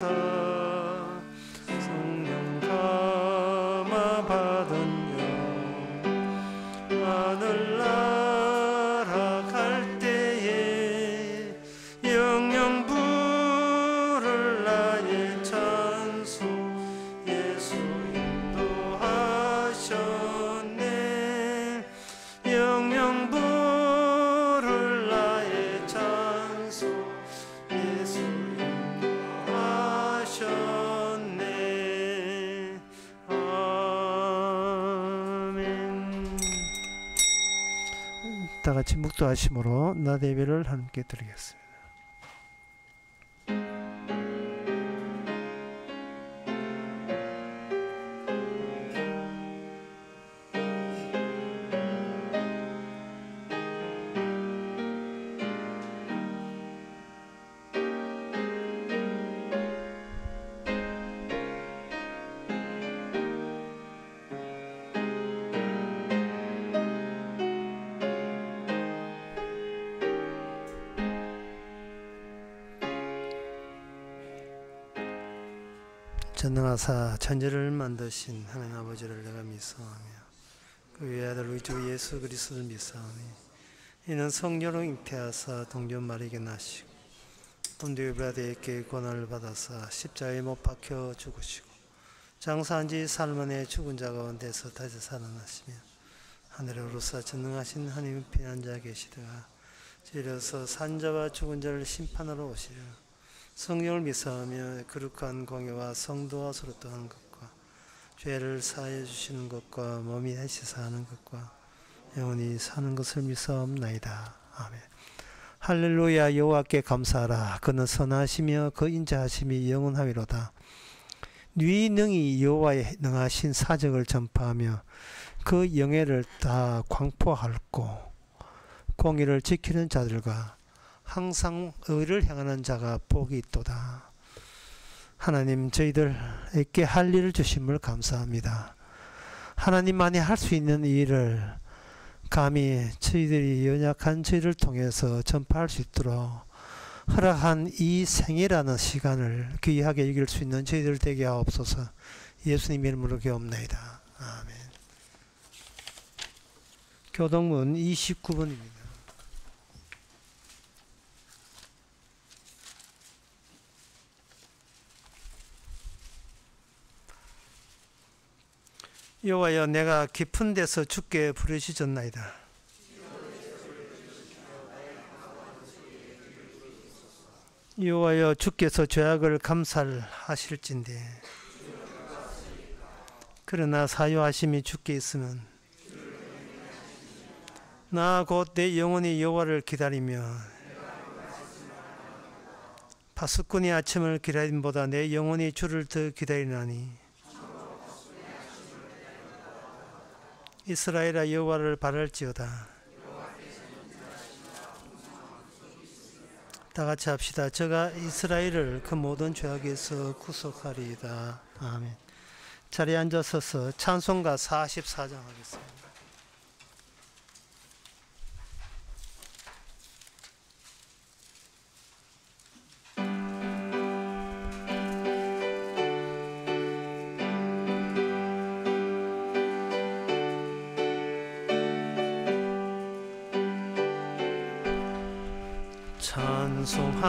성령 감화 받은 영 하늘 날아갈 때에 영영 부를 나의 찬송 예수 인도하셨네. 영영 부를 나의 찬송 예수 하셨네. 아멘. 다 같이 묵도하심으로 나 예배를 함께 드리겠습니다. 전능하사 천지를 만드신 하나님 아버지를 내가 믿사오며 그 외아들 우리 주 예수 그리스도를 믿사오니 이는 성령으로 잉태하사 동전 마리에게 나시고 본디오 빌라도에게 고난을 받아사 십자가에 못 박혀 죽으시고 장사한 지 살만에 죽은 자 가운데서 다시 살아나시며 하늘에 오르사 전능하신 하나님 피난자 계시다가 이르러서 산자와 죽은 자를 심판하러 오시려 성령을 믿사오며 거룩한 공예와 성도와 서로 떠나는 것과 죄를 사하여 주시는 것과 몸이 다시 사는 것과 영원히 사는 것을 믿사옵나이다. 아멘. 할렐루야. 여호와께 감사하라. 그는 선하시며 그 인자하심이 영원하리로다. 네 능히 여호와의 능하신 사적을 전파하며 그 영예를 다 광포할고 공의를 지키는 자들과 항상 의를 향하는 자가 복이 있도다. 하나님, 저희들에게 할 일을 주심을 감사합니다. 하나님만이 할 수 있는 이 일을 감히 저희들이 연약한 저희를 통해서 전파할 수 있도록 허락한 이 생이라는 시간을 귀하게 여길 수 있는 저희들 되게 하옵소서. 예수님 이름으로 기도옵나이다. 아멘. 교동문 29번입니다. 여호와여, 내가 깊은 데서 주께 부르짖었나이다. 여호와여, 주께서 죄악을 감살하실진대 그러나 사유하심이 주께 있으면 나 곧 내 영혼이 여호와를 기다리며 파수꾼이 아침을 기다림보다 내 영혼이 주를 더 기다리나니 이스라엘아, 여호와를 바랄지어다. 다 같이 합시다. 저가 이스라엘을 그 모든 죄악에서 구속하리이다. 아멘. 자리에 앉아서서 찬송가 44장 하겠습니다.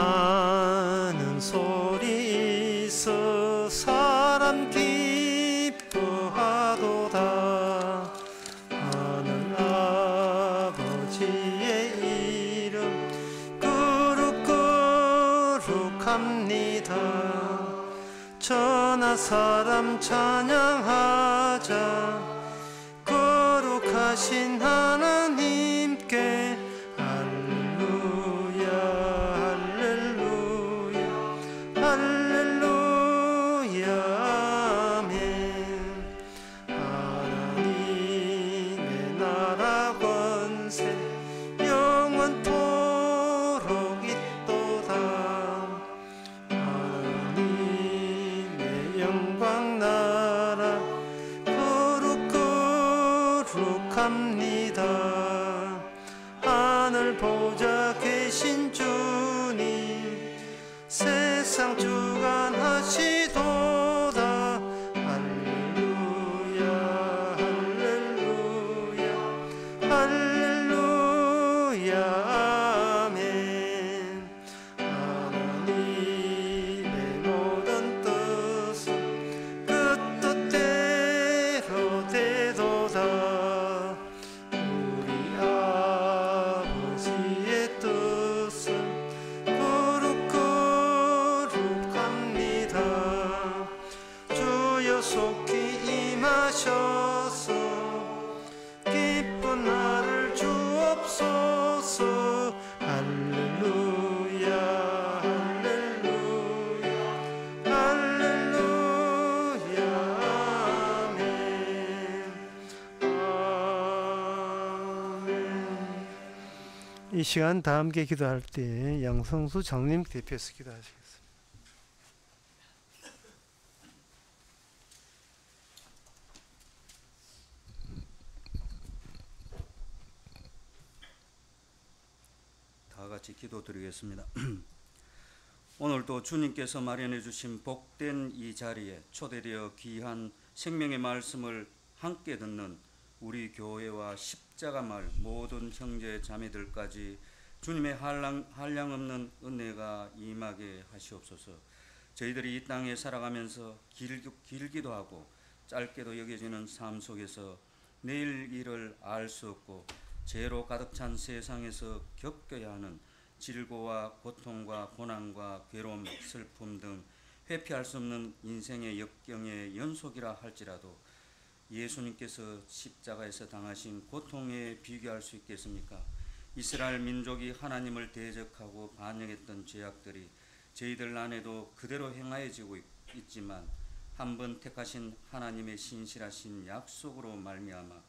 찬송하는 소리 있어 사람 기뻐하도다. 하늘 아버지의 이름 거룩거룩합니다. 천하 사람 찬양하자. 거룩하신 하나님께 거룩거룩합니다. 이 시간 다 함께 기도할 때 양성수 장님 대표해서 기도하시겠습니다. 다 같이 기도드리겠습니다. 오늘도 주님께서 마련해 주신 복된 이 자리에 초대되어 귀한 생명의 말씀을 함께 듣는 우리 교회와 십자가 마을 모든 형제 자매들까지 주님의 한량없는 은혜가 임하게 하시옵소서. 저희들이 이 땅에 살아가면서 길기도 하고 짧게도 여겨지는 삶 속에서 내일 일을 알 수 없고 죄로 가득 찬 세상에서 겪어야 하는 질고와 고통과 고난과 괴로움, 슬픔 등 회피할 수 없는 인생의 역경의 연속이라 할지라도 예수님께서 십자가에서 당하신 고통에 비교할 수 있겠습니까? 이스라엘 민족이 하나님을 대적하고 반역했던 죄악들이 저희들 안에도 그대로 행하여지고 있지만 한 번 택하신 하나님의 신실하신 약속으로 말미암아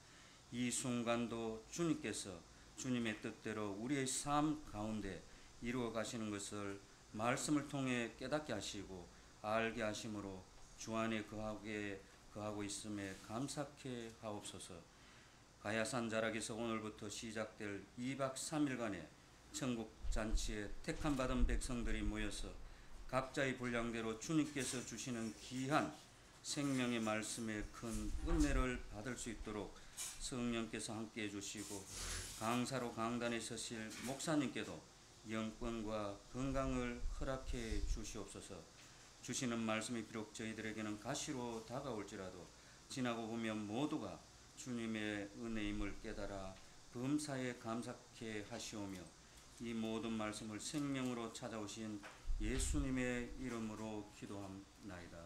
이 순간도 주님께서 주님의 뜻대로 우리의 삶 가운데 이루어 가시는 것을 말씀을 통해 깨닫게 하시고 알게 하심으로 주 안에 거하고 있음에 감사케 하옵소서. 가야산 자락에서 오늘부터 시작될 2박 3일간의 천국 잔치에 택함 받은 백성들이 모여서 각자의 분량대로 주님께서 주시는 귀한 생명의 말씀의 큰 은혜를 받을 수 있도록 성령께서 함께해 주시고 강사로 강단에 서실 목사님께도 영권과 건강을 허락해 주시옵소서. 주시는 말씀이 비록 저희들에게는 가시로 다가올지라도 지나고 보면 모두가 주님의 은혜임을 깨달아 범사에 감사케 하시오며 이 모든 말씀을 생명으로 찾아오신 예수님의 이름으로 기도합나이다.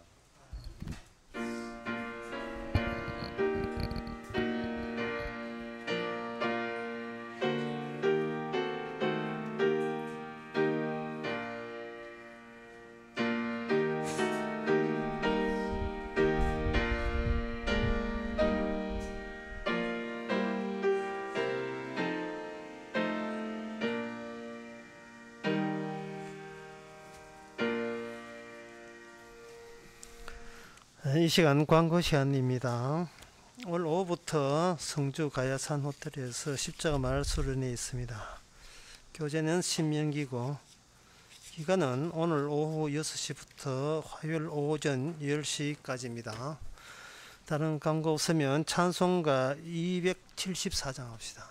이 시간 광고 시간입니다. 오늘 오후부터 성주 가야산 호텔에서 십자가 마을 수련회 있습니다. 교재는 신명기고 기간은 오늘 오후 6시부터 화요일 오전 10시까지입니다. 다른 광고 없으면 찬송가 274장 합시다.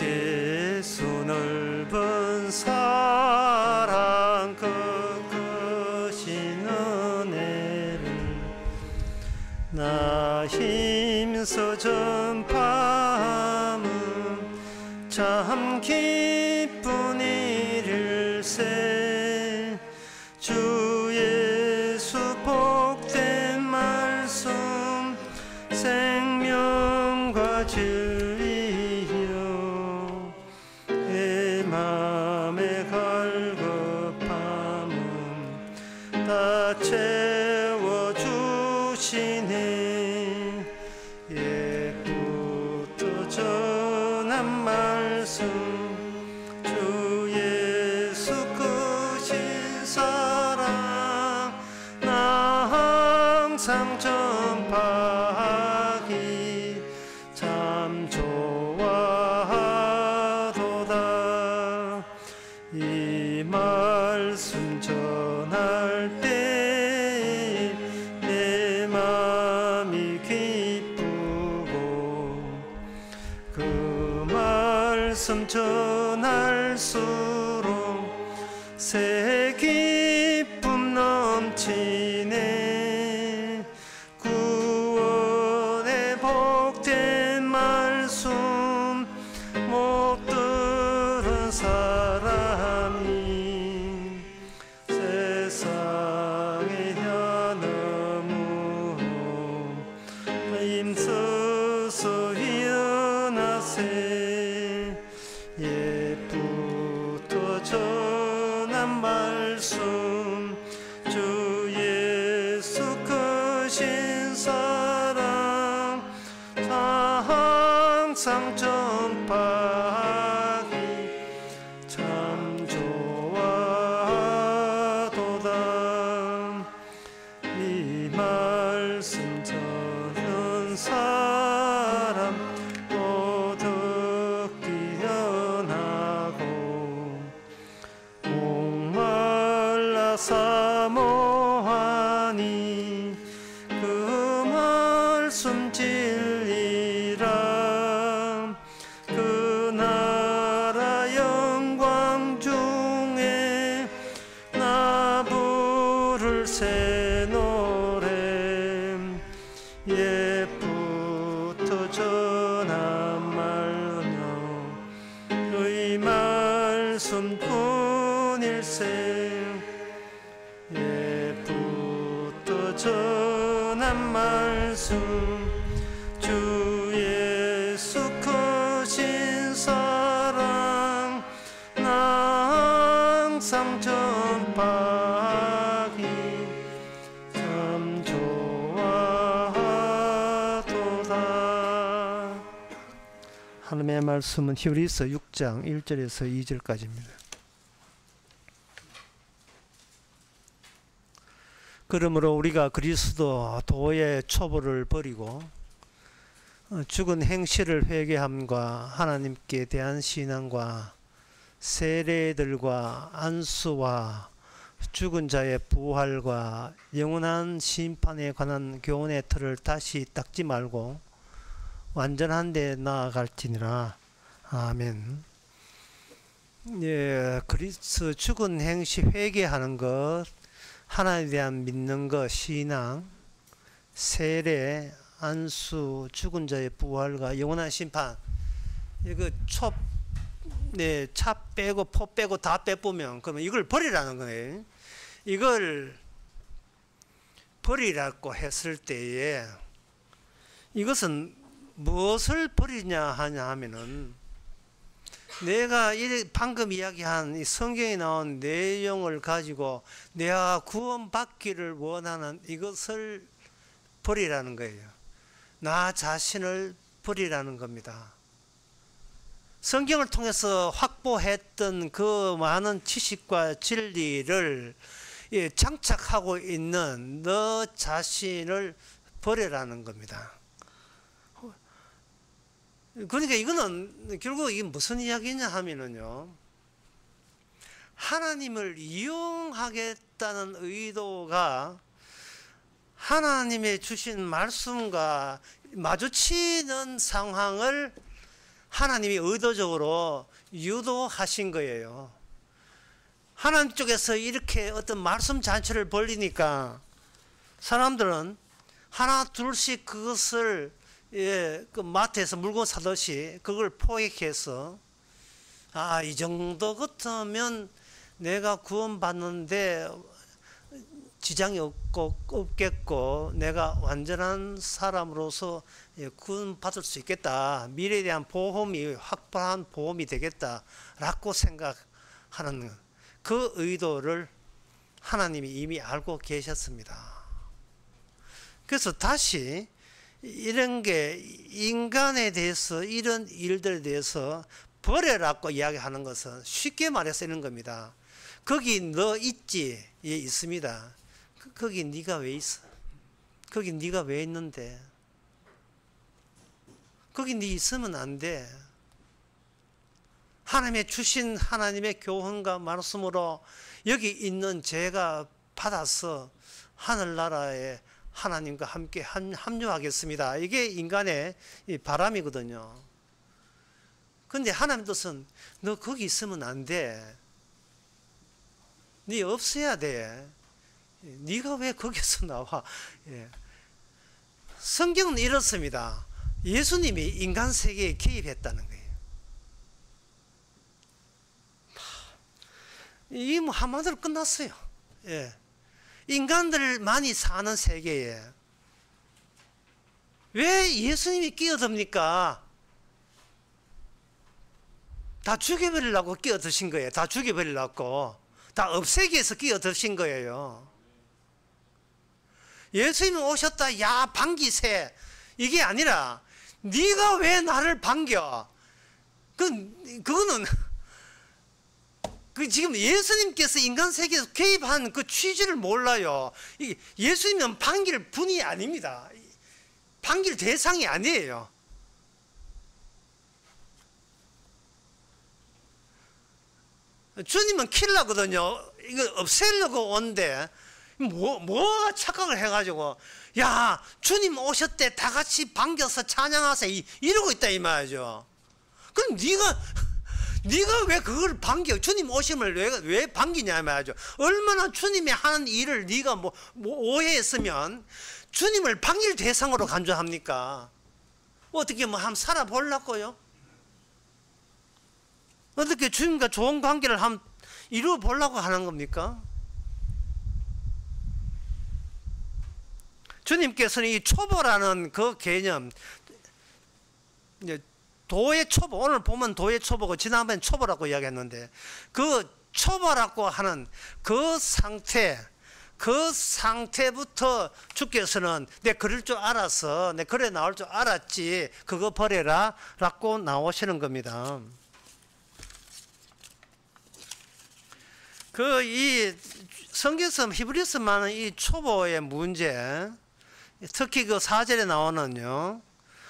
예수 넓은 사랑 크신 은혜를 나 힘써 전파함은 참 기쁜 일일세. 주 예수 복된 말씀 생명과 진리 채워주시네. 옛부터 전한 말씀 주 예수 크신 사랑 나 항상 전파하기 참 좋아하도다. 이 말씀 전할 때 말씀 전할수록 새 기쁨 넘치네. 구원의 복된 말씀 못 들은 사람이 세상에 한없무 이 항상 전파하기 참 좋아도다. 이 말씀 전하는 사람 모두 뛰어나고 목말라 사모하니 그 말씀 진리라. 그 나라 영광 중에 나 부를 새 노래 옛부터 전한 말로 의 말씀 뿐일세. 옛부터 전한 말씀 주 예수 크신 사랑 나 항상 전파하기 참 좋아도다. 하나님의 말씀은 히브리서 6장 1절에서 2절까지입니다. 그러므로 우리가 그리스도 도의 초보를 버리고 죽은 행실을 회개함과 하나님께 대한 신앙과 세례들과 안수와 죽은 자의 부활과 영원한 심판에 관한 교훈의 틀을 다시 닦지 말고 완전한 데 나아갈지니라. 아멘. 예, 그리스도 죽은 행실 회개하는 것, 하나님에 대한 믿는 것, 신앙, 세례, 안수, 죽은 자의 부활과 영원한 심판. 이거 차 빼고 포 빼고 다 빼보면 그러면 이걸 버리라는 거예요. 이걸 버리라고 했을 때에 이것은 무엇을 버리냐 하냐 하면은 내가 방금 이야기한 이 성경에 나온 내용을 가지고 내가 구원받기를 원하는 이것을 버리라는 거예요. 나 자신을 버리라는 겁니다. 성경을 통해서 확보했던 그 많은 지식과 진리를 장착하고 있는 너 자신을 버리라는 겁니다. 그러니까 이거는 결국 이게 무슨 이야기냐 하면은요, 하나님을 이용하겠다는 의도가 하나님의 주신 말씀과 마주치는 상황을 하나님이 의도적으로 유도하신 거예요. 하나님 쪽에서 이렇게 어떤 말씀 잔치를 벌리니까 사람들은 하나 둘씩 그것을 그 마트에서 물건 사듯이 그걸 포획해서 이 정도 같으면 내가 구원받는데 지장이 없겠고 내가 완전한 사람으로서 구원받을 수 있겠다. 미래에 대한 보험이 확보한 보험이 되겠다라고 생각하는 그 의도를 하나님이 이미 알고 계셨습니다. 그래서 다시 이런 게 인간에 대해서 이런 일들에 대해서 버려라고 이야기하는 것은 쉽게 말해서 이런 겁니다. 거기 너 있지? 예, 있습니다. 거기 네가 왜 있어? 거기 네가 왜 있는데? 거기 네 있으면 안 돼. 하나님의 주신 하나님의 교훈과 말씀으로 여기 있는 제가 받아서 하늘나라에 하나님과 함께 합류하겠습니다. 이게 인간의 바람이거든요. 근데 하나님 뜻은 너 거기 있으면 안 돼. 네 없어야 돼. 네가 왜 거기서 나와? 예. 성경은 이렇습니다. 예수님이 인간 세계에 개입했다는 거예요. 이 뭐 한마디로 끝났어요. 예. 인간들만이 사는 세계에 왜 예수님이 끼어듭니까? 다 죽여버리려고 끼어드신 거예요. 다 죽여버리려고. 다 없애기 위해서 끼어드신 거예요. 예수님이 오셨다, 야, 방기세. 이게 아니라 네가 왜 나를 반겨? 그거는 지금 예수님께서 인간 세계에서 개입한 그 취지를 몰라요. 예수님은 반길 분이 아닙니다. 반길 대상이 아니에요. 주님은 킬러거든요. 이거 없애려고 온데 뭐가 착각을 해가지고 야 주님 오셨대 다 같이 반겨서 찬양하세요 이러고 있다 이 말이죠. 그럼 네가 왜 그걸 반겨? 주님 오심을 왜 반기냐 말이죠. 얼마나 주님이 하는 일을 네가 뭐 오해했으면 주님을 반길 대상으로 간주합니까? 어떻게 뭐 한번 살아보려고요? 어떻게 주님과 좋은 관계를 한번 이루어 보려고 하는 겁니까? 주님께서는 이 초보라는 그 개념, 도의 초보, 오늘 보면 도의 초보고 지난번에 초보라고 이야기했는데 그 초보라고 하는 그 상태부터 주께서는 내 그럴 줄 알았어, 내 그래 나올 줄 알았지, 그거 버려라 라고 나오시는 겁니다. 이 성경에서 히브리서 많은 이 초보의 문제, 특히 그 4절에 나오는요,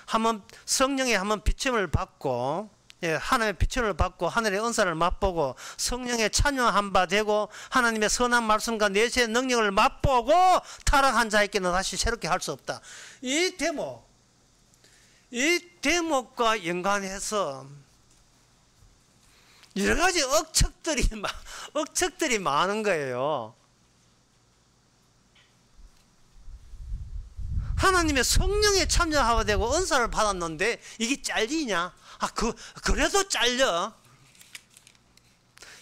한번 성령의 한번 비침을 받고, 하나님의 비침을 받고 하늘의 은사를 맛보고 성령의 찬양한 바 되고 하나님의 선한 말씀과 내세의 능력을 맛보고 타락한 자에게는 다시 새롭게 할 수 없다. 이 대목과 연관해서 여러 가지 억측들이 많은 거예요. 하나님의 성령에 참여하게 되고 은사를 받았는데 이게 잘리냐? 그래도 잘려.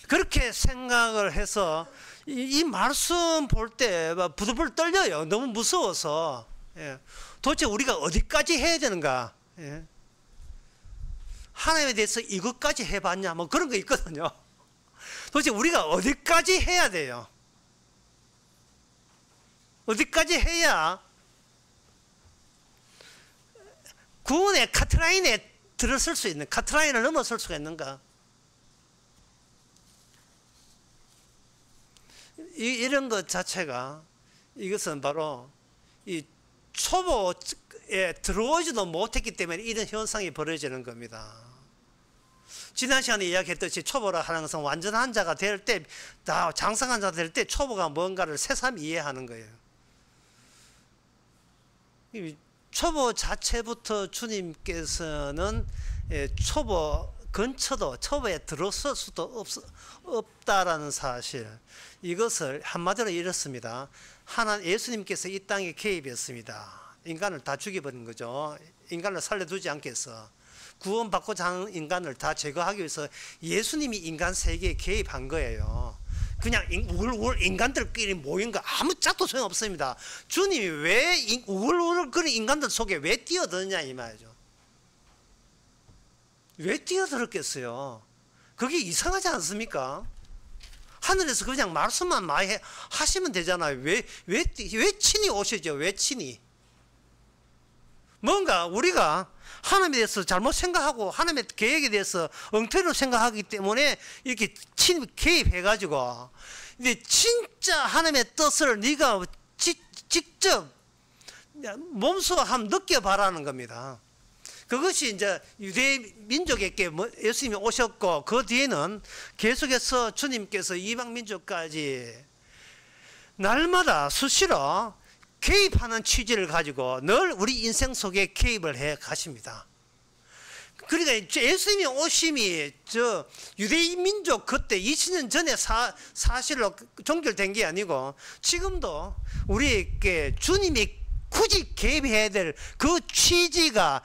그렇게 생각을 해서 이 말씀 볼 때 부들부들 떨려요. 너무 무서워서. 도대체 우리가 어디까지 해야 되는가? 하나님에 대해서 이것까지 해봤냐? 뭐 그런 거 있거든요. 도대체 우리가 어디까지 해야 돼요? 어디까지 해야 구원의 카트라인에 들어설 수 있는, 카트라인을 넘어설 수가 있는가? 이런 것 자체가, 이것은 바로 이 초보에 들어오지도 못했기 때문에 이런 현상이 벌어지는 겁니다. 지난 시간에 이야기했듯이 초보라 하는 것은 완전한 자가 될 때, 다 장성한 자가 될 때 초보가 뭔가를 새삼 이해하는 거예요. 초보 자체부터 주님께서는 초보 근처도, 초보에 들어설 수도 없다라는 사실, 이것을 한마디로 이렇습니다. 예수님께서 이 땅에 개입했습니다. 인간을 다 죽여버린 거죠. 인간을 살려두지 않겠어. 구원받고자 하는 인간을 다 제거하기 위해서 예수님이 인간 세계에 개입한 거예요. 그냥 우글우글 인간들끼리 모인 거 아무 짝도 소용없습니다. 주님이 왜 우글우글 그런 인간들 속에 왜 뛰어드느냐 이 말이죠. 왜 뛰어들었겠어요? 그게 이상하지 않습니까? 하늘에서 그냥 말씀만 많이 하시면 되잖아요. 왜 친히 오시죠? 왜 친히? 뭔가 우리가 하나님에 대해서 잘못 생각하고 하나님의 계획에 대해서 엉터리로 생각하기 때문에 이렇게 개입해가지고, 근데 진짜 하나님의 뜻을 네가 직접 몸소 한번 느껴봐라는 겁니다. 그것이 이제 유대 민족에게 예수님이 오셨고, 그 뒤에는 계속해서 주님께서 이방 민족까지 날마다 수시로 개입하는 취지를 가지고 늘 우리 인생 속에 개입을 해 가십니다. 그러니까 예수님이 오심이 유대인 민족 그때 2000년 전에 사실로 종결된 게 아니고, 지금도 우리에게 주님이 굳이 개입해야 될 그 취지가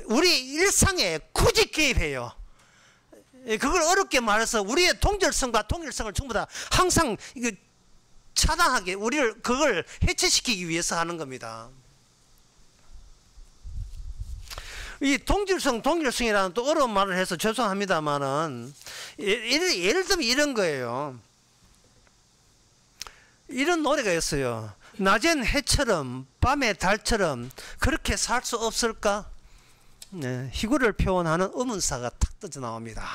우리 일상에 굳이 개입해요. 그걸 어렵게 말해서 우리의 동절성과 통일성을 전부 다 항상 차단하게, 우리를 그걸 해체시키기 위해서 하는 겁니다. 이 동질성이라는 또 어려운 말을 해서 죄송합니다만은, 예를 들면 이런 거예요. 이런 노래가 있어요. 낮엔 해처럼 밤에 달처럼 그렇게 살 수 없을까? 희구를 표현하는 의문사가 탁 떠져 나옵니다.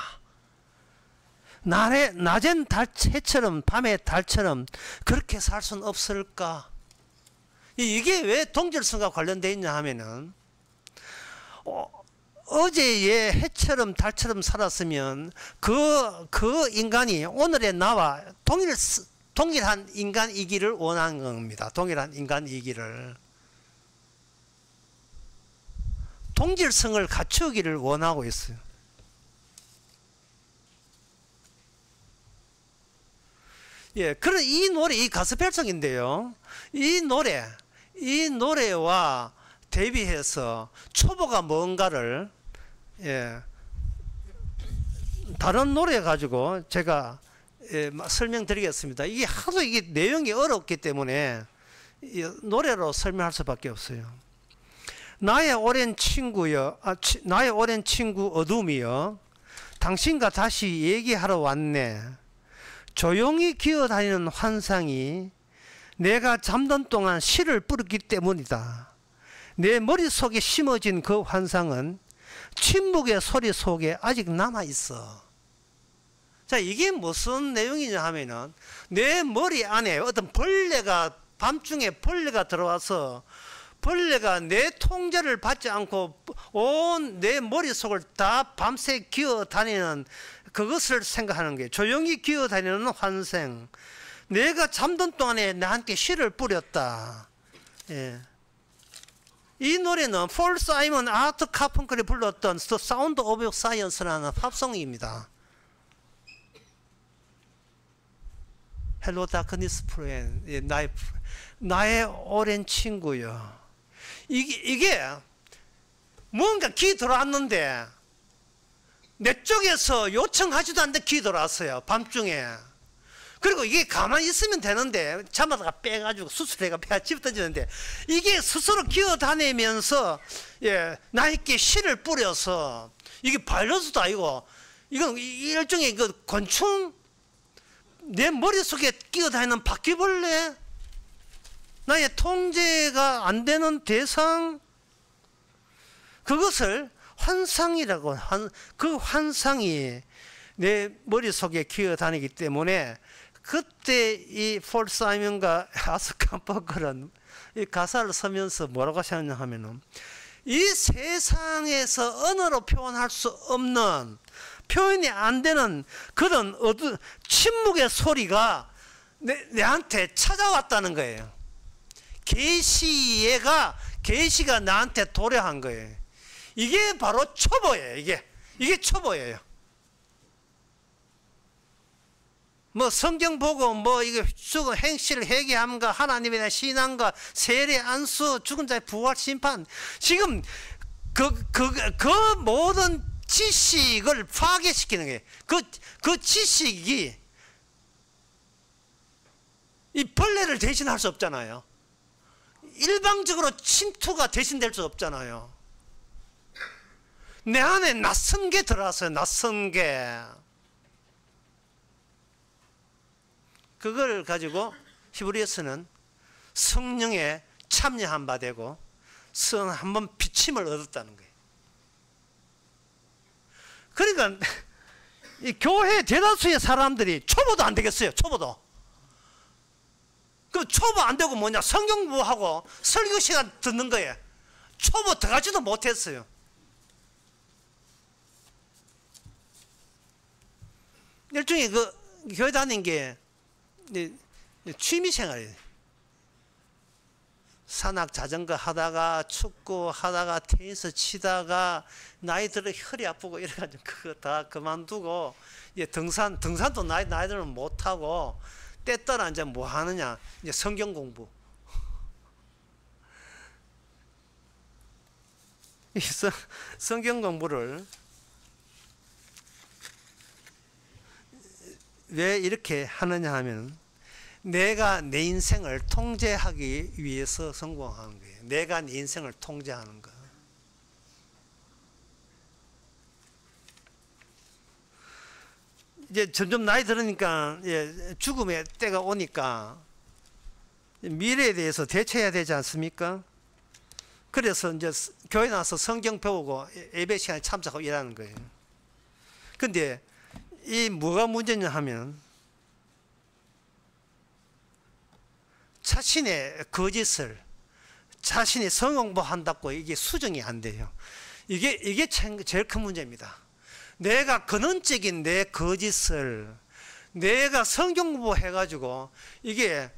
낮엔 해처럼 밤에 달처럼 그렇게 살 수는 없을까? 이게 왜 동질성과 관련되어 있냐 하면은 어제의 해처럼 달처럼 살았으면 그 인간이 오늘의 나와 동일한 인간이기를 원하는 겁니다. 동일한 인간이기를. 동질성을 갖추기를 원하고 있어요. 그런 이 노래, 이 가스펠성인데요. 이 노래와 대비해서 초보가 뭔가를 다른 노래 가지고 제가 설명드리겠습니다. 이게 하도 이게 내용이 어렵기 때문에 노래로 설명할 수밖에 없어요. 나의 오랜 친구여, 나의 오랜 친구 어둠이여, 당신과 다시 얘기하러 왔네. 조용히 기어다니는 환상이 내가 잠든 동안 씨를 뿌렸기 때문이다. 내 머릿속에 심어진 그 환상은 침묵의 소리 속에 아직 남아있어. 자, 이게 무슨 내용이냐 하면은 내 머리 안에 어떤 벌레가, 밤중에 벌레가 들어와서 벌레가 내 통제를 받지 않고 온 내 머릿속을 다 밤새 기어다니는 그것을 생각하는 거예요. 조용히 기어다니는 환생. 내가 잠든 동안에 나한테 씨를 뿌렸다. 이 노래는 폴 사이먼 아트 카펑클이 불렀던 The Sound of Science라는 팝송입니다. Hello Darkness Friend, 나의 오랜 친구요. 이게 뭔가 기 들어왔는데 내 쪽에서 요청하지도 않는데 기 들어왔어요. 밤중에. 그리고 이게 가만히 있으면 되는데 잠하다가 빼가지고 수술해가 폐가 집어던지는데 이게 스스로 기어다니면서 나에게 씨를 뿌려서 이게 바이러스도 아니고 이건 일종의 그 곤충, 내 머릿속에 끼어다니는 바퀴벌레, 나의 통제가 안 되는 대상, 그것을 환상이라고, 그 환상이 내 머릿속에 기어다니기 때문에 그때 이 폴 사이먼과 아트 카펑클은 이 가사를 쓰면서 뭐라고 하셨냐 하면은 이 세상에서 언어로 표현할 수 없는, 표현이 안 되는 그런 침묵의 소리가 내한테 찾아왔다는 거예요. 계시가 나한테 도래한 거예요. 이게 바로 초보예요. 이게 초보예요. 뭐 성경 보고 뭐 이게 죽은 행실 회개함과 하나님에 대한 신앙과 세례 안수, 죽은 자의 부활 심판, 지금 그 모든 지식을 파괴시키는 거예요. 그 지식이 이 벌레를 대신할 수 없잖아요. 일방적으로 침투가 대신될 수 없잖아요. 내 안에 낯선 게 들어왔어요. 낯선 게. 그걸 가지고 히브리서는 성령에 참여한 바 되고 한번 비침을 얻었다는 거예요. 그러니까 이 교회 대다수의 사람들이 초보도 안 되겠어요. 초보도. 그 초보 안 되고 뭐냐, 성경 공부하고 설교 시간 듣는 거예요. 초보 들어가지도 못했어요. 일종의 그 교회 다니는 게 취미 생활이에요. 산악 자전거 하다가 축구 하다가 테니스 치다가 나이 들어 허리 아프고 이래가지고 그거 다 그만두고 등산도 나이 들면 못하고 때 따라 이제 뭐 하느냐, 이제 성경 공부. 성경 공부를 왜 이렇게 하느냐 하면 내가 내 인생을 통제하기 위해서 성공하는 거예요. 내가 내 인생을 통제하는 거. 이제 점점 나이 들으니까 죽음의 때가 오니까 미래에 대해서 대처해야 되지 않습니까? 그래서 이제 교회 나와서 성경 배우고 예배 시간에 참석하고 일하는 거예요. 근데 이 뭐가 문제냐 하면 자신의 거짓을 자신이 성공부한다고 이게 수정이 안 돼요. 이게 제일 큰 문제입니다. 내가 근원적인 내 거짓을 내가 성경 공부해가지고 이게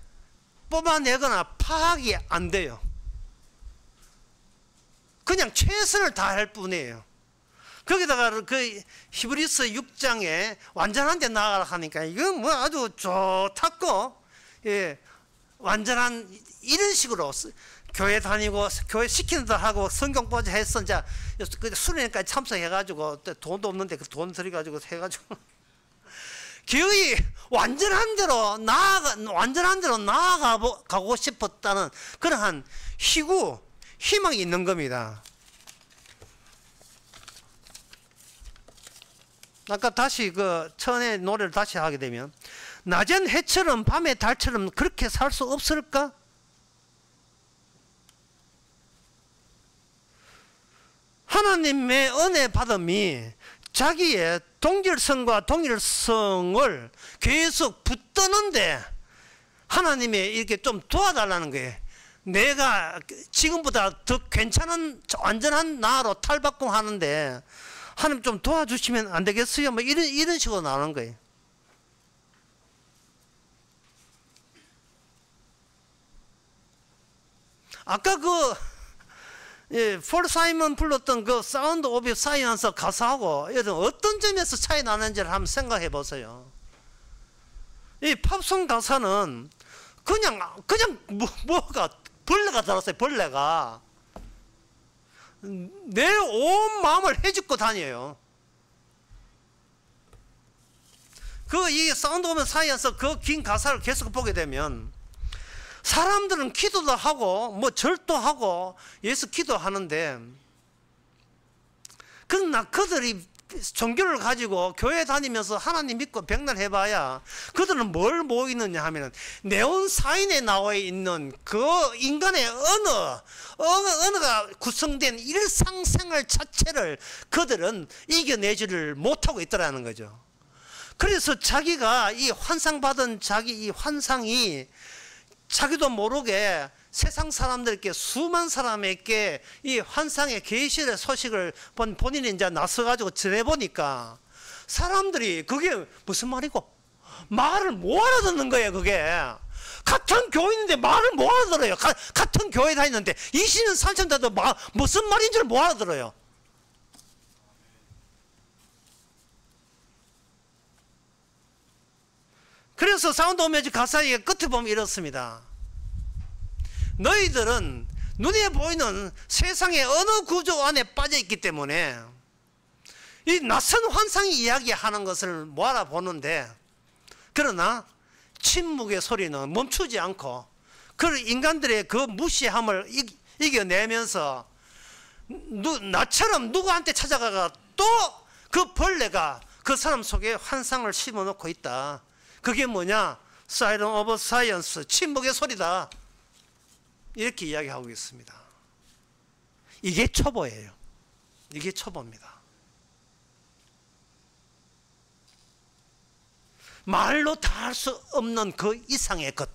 뽑아내거나 파악이 안 돼요. 그냥 최선을 다할 뿐이에요. 거기다가 그 히브리서 6장에 완전한 데 나아가라 하니까 이건 뭐 아주 좋다고, 예, 완전한 이런 식으로 교회 다니고 교회 시키는 대로 하고 성경 보자 했어. 이제 수련회까지 참석해가지고 돈도 없는데 그 돈 들여가지고 해가지고 기어이 완전한 대로 나아가고 싶었다는 그러한 희망이 있는 겁니다. 아까 다시 그 천의 노래를 다시 하게 되면 낮엔 해처럼 밤의 달처럼 그렇게 살 수 없을까? 하나님의 은혜 받음이 자기의 동질성과 동일성을 계속 붙드는데 하나님이 이렇게 좀 도와달라는 거예요. 내가 지금보다 더 괜찮은 완전한 나로 탈바꿈하는데 하나님 좀 도와주시면 안 되겠어요? 뭐 이런 식으로 나오는 거예요. 아까 폴 사이먼 불렀던 그 사운드 오브 사이언스 가사하고 어떤 점에서 차이 나는지를 한번 생각해 보세요. 이 팝송 가사는 그냥 뭐가 벌레가 들었어요. 벌레가 내 온 마음을 헤집고 다녀요. 이 사운드 오브 사이언스 그 긴 가사를 계속 보게 되면 사람들은 기도도 하고 뭐 절도 하고 예수 기도하는데 그러나 그들이 종교를 가지고 교회 다니면서 하나님 믿고 백날 해봐야 그들은 뭘 모이느냐 하면 네온 사인에 나와 있는 그 인간의 언어가 구성된 일상생활 자체를 그들은 이겨내지를 못하고 있더라는 거죠. 그래서 자기가 이 환상받은 이 환상이 자기도 모르게 세상 사람들께 수만 사람에게 이 환상의 계시의 소식을 본인이 이제 나서가지고 전해보니까 사람들이 그게 무슨 말이고 말을 못 알아듣는 거예요. 그게 같은 교회인데 말을 못 알아들어요. 같은 교회 다니는데 20년 30년 돼도 무슨 말인지를 못 알아들어요. 그래서 사운드 오브 뮤직 가사의 끝에 보면 이렇습니다. 너희들은 눈에 보이는 세상의 어느 구조 안에 빠져 있기 때문에 이 낯선 환상이 이야기하는 것을 못 알아보는데 그러나 침묵의 소리는 멈추지 않고 그 인간들의 그 무시함을 이겨내면서 나처럼 누구한테 찾아가가 또 그 벌레가 그 사람 속에 환상을 심어놓고 있다. 그게 뭐냐? 사이런 오브 사이언스, 침묵의 소리다. 이렇게 이야기하고 있습니다. 이게 초보예요. 이게 초보입니다. 말로 다 할 수 없는 그 이상의 것.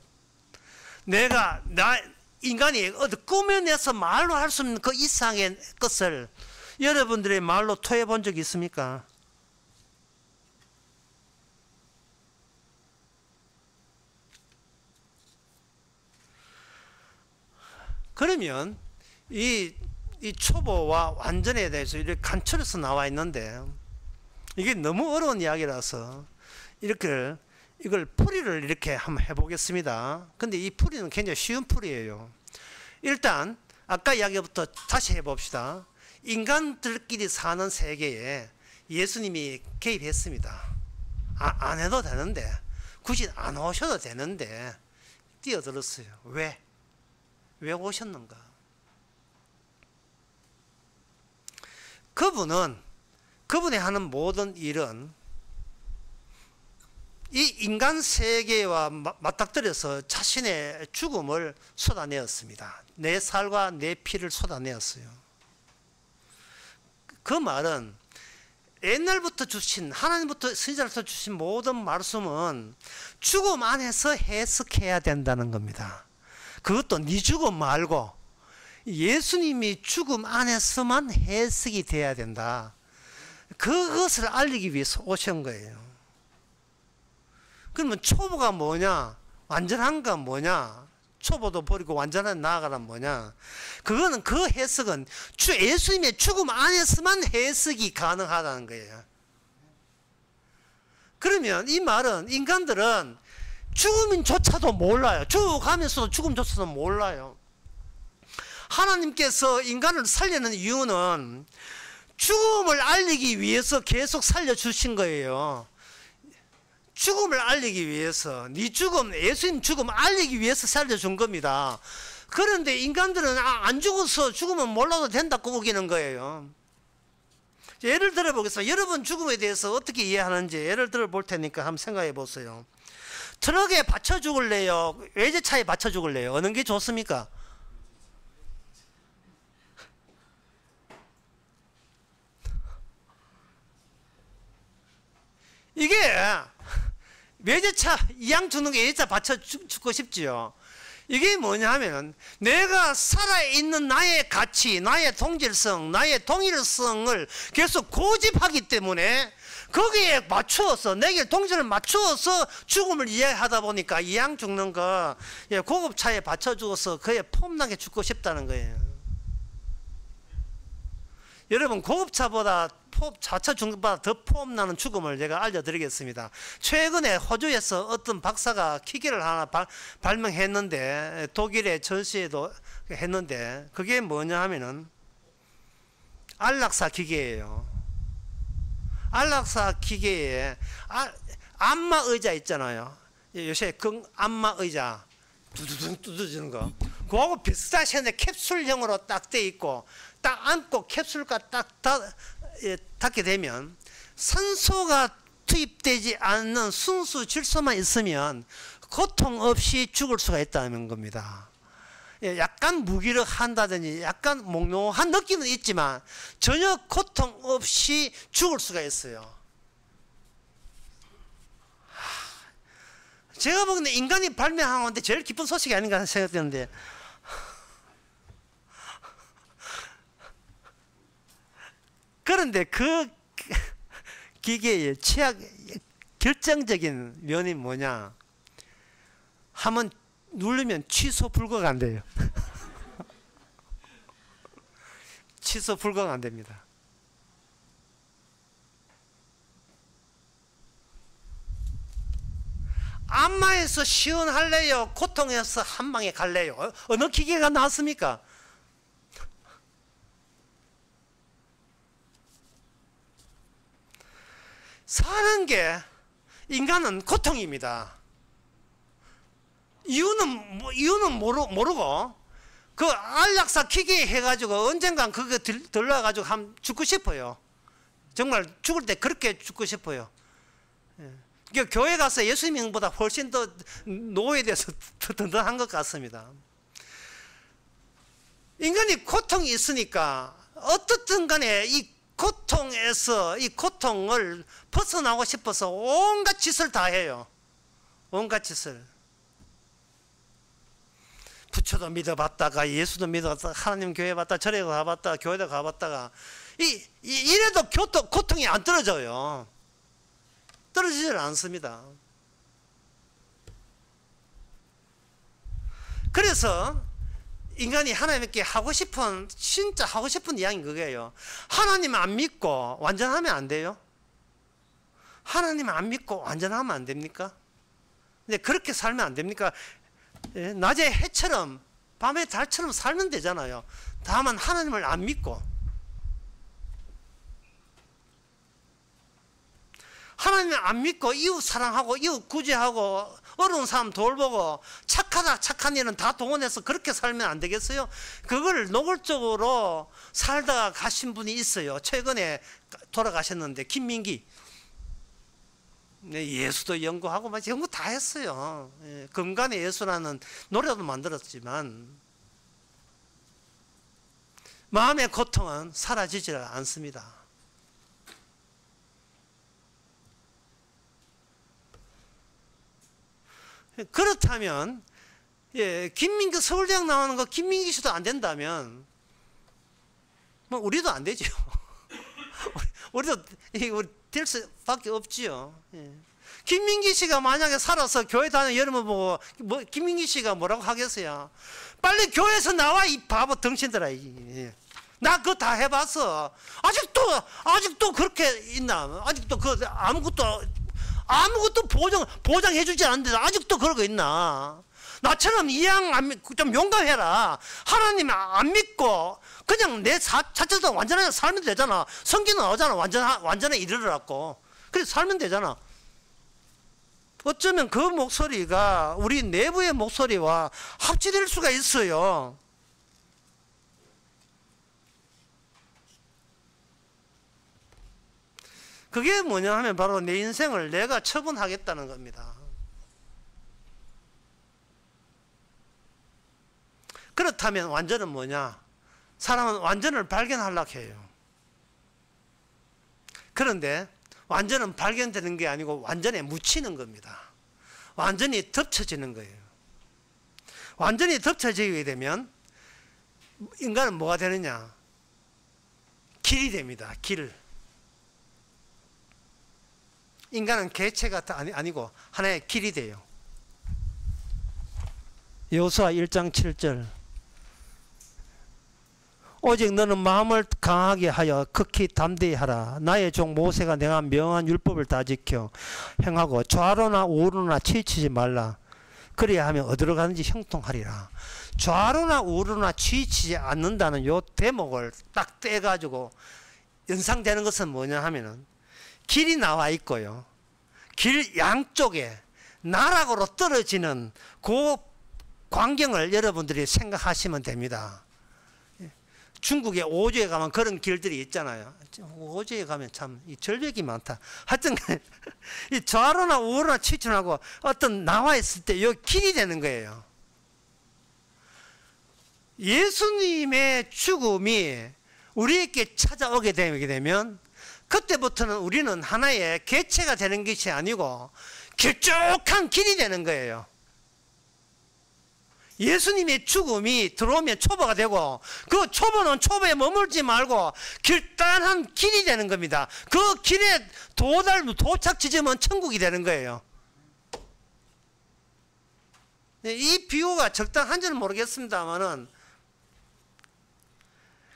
인간이 꾸며내서 말로 할 수 없는 그 이상의 것을 여러분들의 말로 토해 본 적이 있습니까? 그러면 이 초보와 완전에 대해서 이렇게 간추려서 나와 있는데 이게 너무 어려운 이야기라서 이걸 풀이를 이렇게 한번 해보겠습니다. 근데 이 풀이는 굉장히 쉬운 풀이에요. 일단 아까 이야기부터 다시 해봅시다. 인간들끼리 사는 세계에 예수님이 개입했습니다. 안 해도 되는데 굳이 안 오셔도 되는데 뛰어들었어요. 왜 오셨는가? 그분이 하는 모든 일은 이 인간 세계와 맞닥뜨려서 자신의 죽음을 쏟아내었습니다. 내 살과 내 피를 쏟아내었어요. 그 말은 옛날부터 주신, 하나님부터 선지자로서 주신 모든 말씀은 죽음 안에서 해석해야 된다는 겁니다. 그것도 네 죽음 말고 예수님이 죽음 안에서만 해석이 돼야 된다. 그것을 알리기 위해서 오신 거예요. 그러면 초보가 뭐냐? 완전한가 뭐냐? 초보도 버리고 완전한 나아가란 뭐냐? 그거는, 그 해석은 예수님의 죽음 안에서만 해석이 가능하다는 거예요. 그러면 이 말은 인간들은 죽음조차도 몰라요. 죽어가면서도 죽음조차도 몰라요. 하나님께서 인간을 살리는 이유는 죽음을 알리기 위해서 계속 살려주신 거예요. 죽음을 알리기 위해서, 네 죽음, 예수님 죽음 알리기 위해서 살려준 겁니다. 그런데 인간들은 안 죽어서 죽으면 몰라도 된다고 우기는 거예요. 예를 들어 보겠습니다. 여러분 죽음에 대해서 어떻게 이해하는지 예를 들어 볼 테니까 한번 생각해 보세요. 트럭에 받쳐 죽을래요? 외제차에 받쳐 죽을래요? 어느 게 좋습니까? 이게 외제차 이양 주는 게 외제차 받쳐 죽고 싶지요. 이게 뭐냐 하면 내가 살아있는 나의 가치, 나의 동질성, 나의 동일성을 계속 고집하기 때문에 거기에 맞추어서, 내게 동질을 맞추어서 죽음을 이해하다 보니까 이양 죽는 거 고급차에 받쳐 주어서 그에 폼나게 죽고 싶다는 거예요. 여러분 고급차보다 자차 중급보다 더 폼나는 죽음을 제가 알려드리겠습니다. 최근에 호주에서 어떤 박사가 기계를 하나 발명했는데, 독일의 전시회도 했는데, 그게 뭐냐 하면은 안락사 기계예요. 안락사 기계에 안마 의자 있잖아요. 요새 안마 의자 두두둥 두드지는 거, 그거하고 비슷하시는데 캡슐형으로 딱 돼 있고, 딱 안고 캡슐과 딱 닿게 되면 산소가 투입되지 않는 순수 질소만 있으면 고통 없이 죽을 수가 있다는 겁니다. 약간 무기력한다든지 약간 몽롱한 느낌은 있지만 전혀 고통 없이 죽을 수가 있어요. 제가 보기에는 인간이 발명한 건데 제일 기쁜 소식이 아닌가 생각되는데, 그런데 그 기계의 결정적인 면이 뭐냐? 한번 누르면 취소 불가가 안 돼요. 취소 불가가 안 됩니다. 안마에서 시원할래요? 고통에서 한 방에 갈래요? 어느 기계가 나왔습니까? 사는 게 인간은 고통입니다. 이유는 모르고 그 안락사 기계 해가지고 언젠간 그거 들러가지고 한번 죽고 싶어요. 정말 죽을 때 그렇게 죽고 싶어요. 그러니까 교회 가서 예수님보다 훨씬 더 노예에 대해서 더 든든한 것 같습니다. 인간이 고통이 있으니까 어떻든 간에 이 고통에서, 이 고통을 벗어나고 싶어서 온갖 짓을 다 해요. 온갖 짓을. 부처도 믿어봤다가, 예수도 믿어봤다가, 하나님 교회 봤다가, 절에 가봤다가, 교회도 가봤다가, 이래도 고통이 안 떨어져요. 떨어지질 않습니다. 그래서 인간이 하나님께 진짜 하고 싶은 이야기는 그거예요. 하나님 안 믿고 완전하면 안 돼요? 하나님 안 믿고 완전하면 안 됩니까? 근데 그렇게 살면 안 됩니까? 낮에 해처럼 밤에 달처럼 살면 되잖아요. 다만 하나님을 안 믿고, 하나님을 안 믿고 이웃 사랑하고 이웃 구제하고 어려운 사람 돌보고 착한 일은 다 동원해서 그렇게 살면 안 되겠어요? 그걸 노골적으로 살다가 가신 분이 있어요. 최근에 돌아가셨는데, 김민기. 네, 예수도 연구하고 막 연구 다 했어요. 예, 금간의 예수라는 노래도 만들었지만 마음의 고통은 사라지지 않습니다. 그렇다면 김민규 서울대학 나오는 거 김민기 씨도 안 된다면 뭐 우리도 안 되죠. 우리도 될 수밖에 없지요. 김민기 씨가 만약에 살아서 교회 다니는 여러분 보고 김민기 씨가 뭐라고 하겠어요? 빨리 교회에서 나와 이 바보 덩신들아. 나 그거 다 해봤어. 아직도 그렇게 있나? 아직도 아무것도 보장해주지 않는데 아직도 그러고 있나? 나처럼 이양 좀 용감해라. 하나님 안 믿고 그냥 내 자체도 완전하게 살면 되잖아. 성경은 나오잖아. 완전에 이르르라고. 그래서 살면 되잖아. 어쩌면 그 목소리가 우리 내부의 목소리와 합치될 수가 있어요. 그게 뭐냐 하면 바로 내 인생을 내가 처분하겠다는 겁니다. 그렇다면 완전은 뭐냐? 사람은 완전을 발견하려고 해요. 그런데 완전은 발견되는 게 아니고 완전에 묻히는 겁니다. 완전히 덮쳐지는 거예요. 완전히 덮쳐지게 되면 인간은 뭐가 되느냐? 길이 됩니다. 길. 인간은 개체가 아니고 하나의 길이 돼요. 여호수아 1장 7절 오직 너는 마음을 강하게 하여 극히 담대히 하라. 나의 종 모세가 내가 명한 율법을 다 지켜 행하고 좌로나 우로나 치우치지 말라. 그래야 하면 어디로 가는지 형통하리라. 좌로나 우로나 치우치지 않는다는 요 대목을 딱 떼가지고 연상되는 것은 뭐냐 하면은 길이 나와 있고요. 길 양쪽에 나락으로 떨어지는 그 광경을 여러분들이 생각하시면 됩니다. 중국의 오주에 가면 그런 길들이 있잖아요. 오주에 가면 참 이 절벽이 많다. 하여튼 이 좌로나 우로나 치우치하고 어떤 나와 있을 때 이 길이 되는 거예요. 예수님의 죽음이 우리에게 찾아오게 되면 그때부터는 우리는 하나의 개체가 되는 것이 아니고 길쭉한 길이 되는 거예요. 예수님의 죽음이 들어오면 초보가 되고 그 초보는 초보에 머물지 말고 길단한 길이 되는 겁니다. 그 길에 도착 지점은 천국이 되는 거예요. 이 비유가 적당한지는 모르겠습니다만은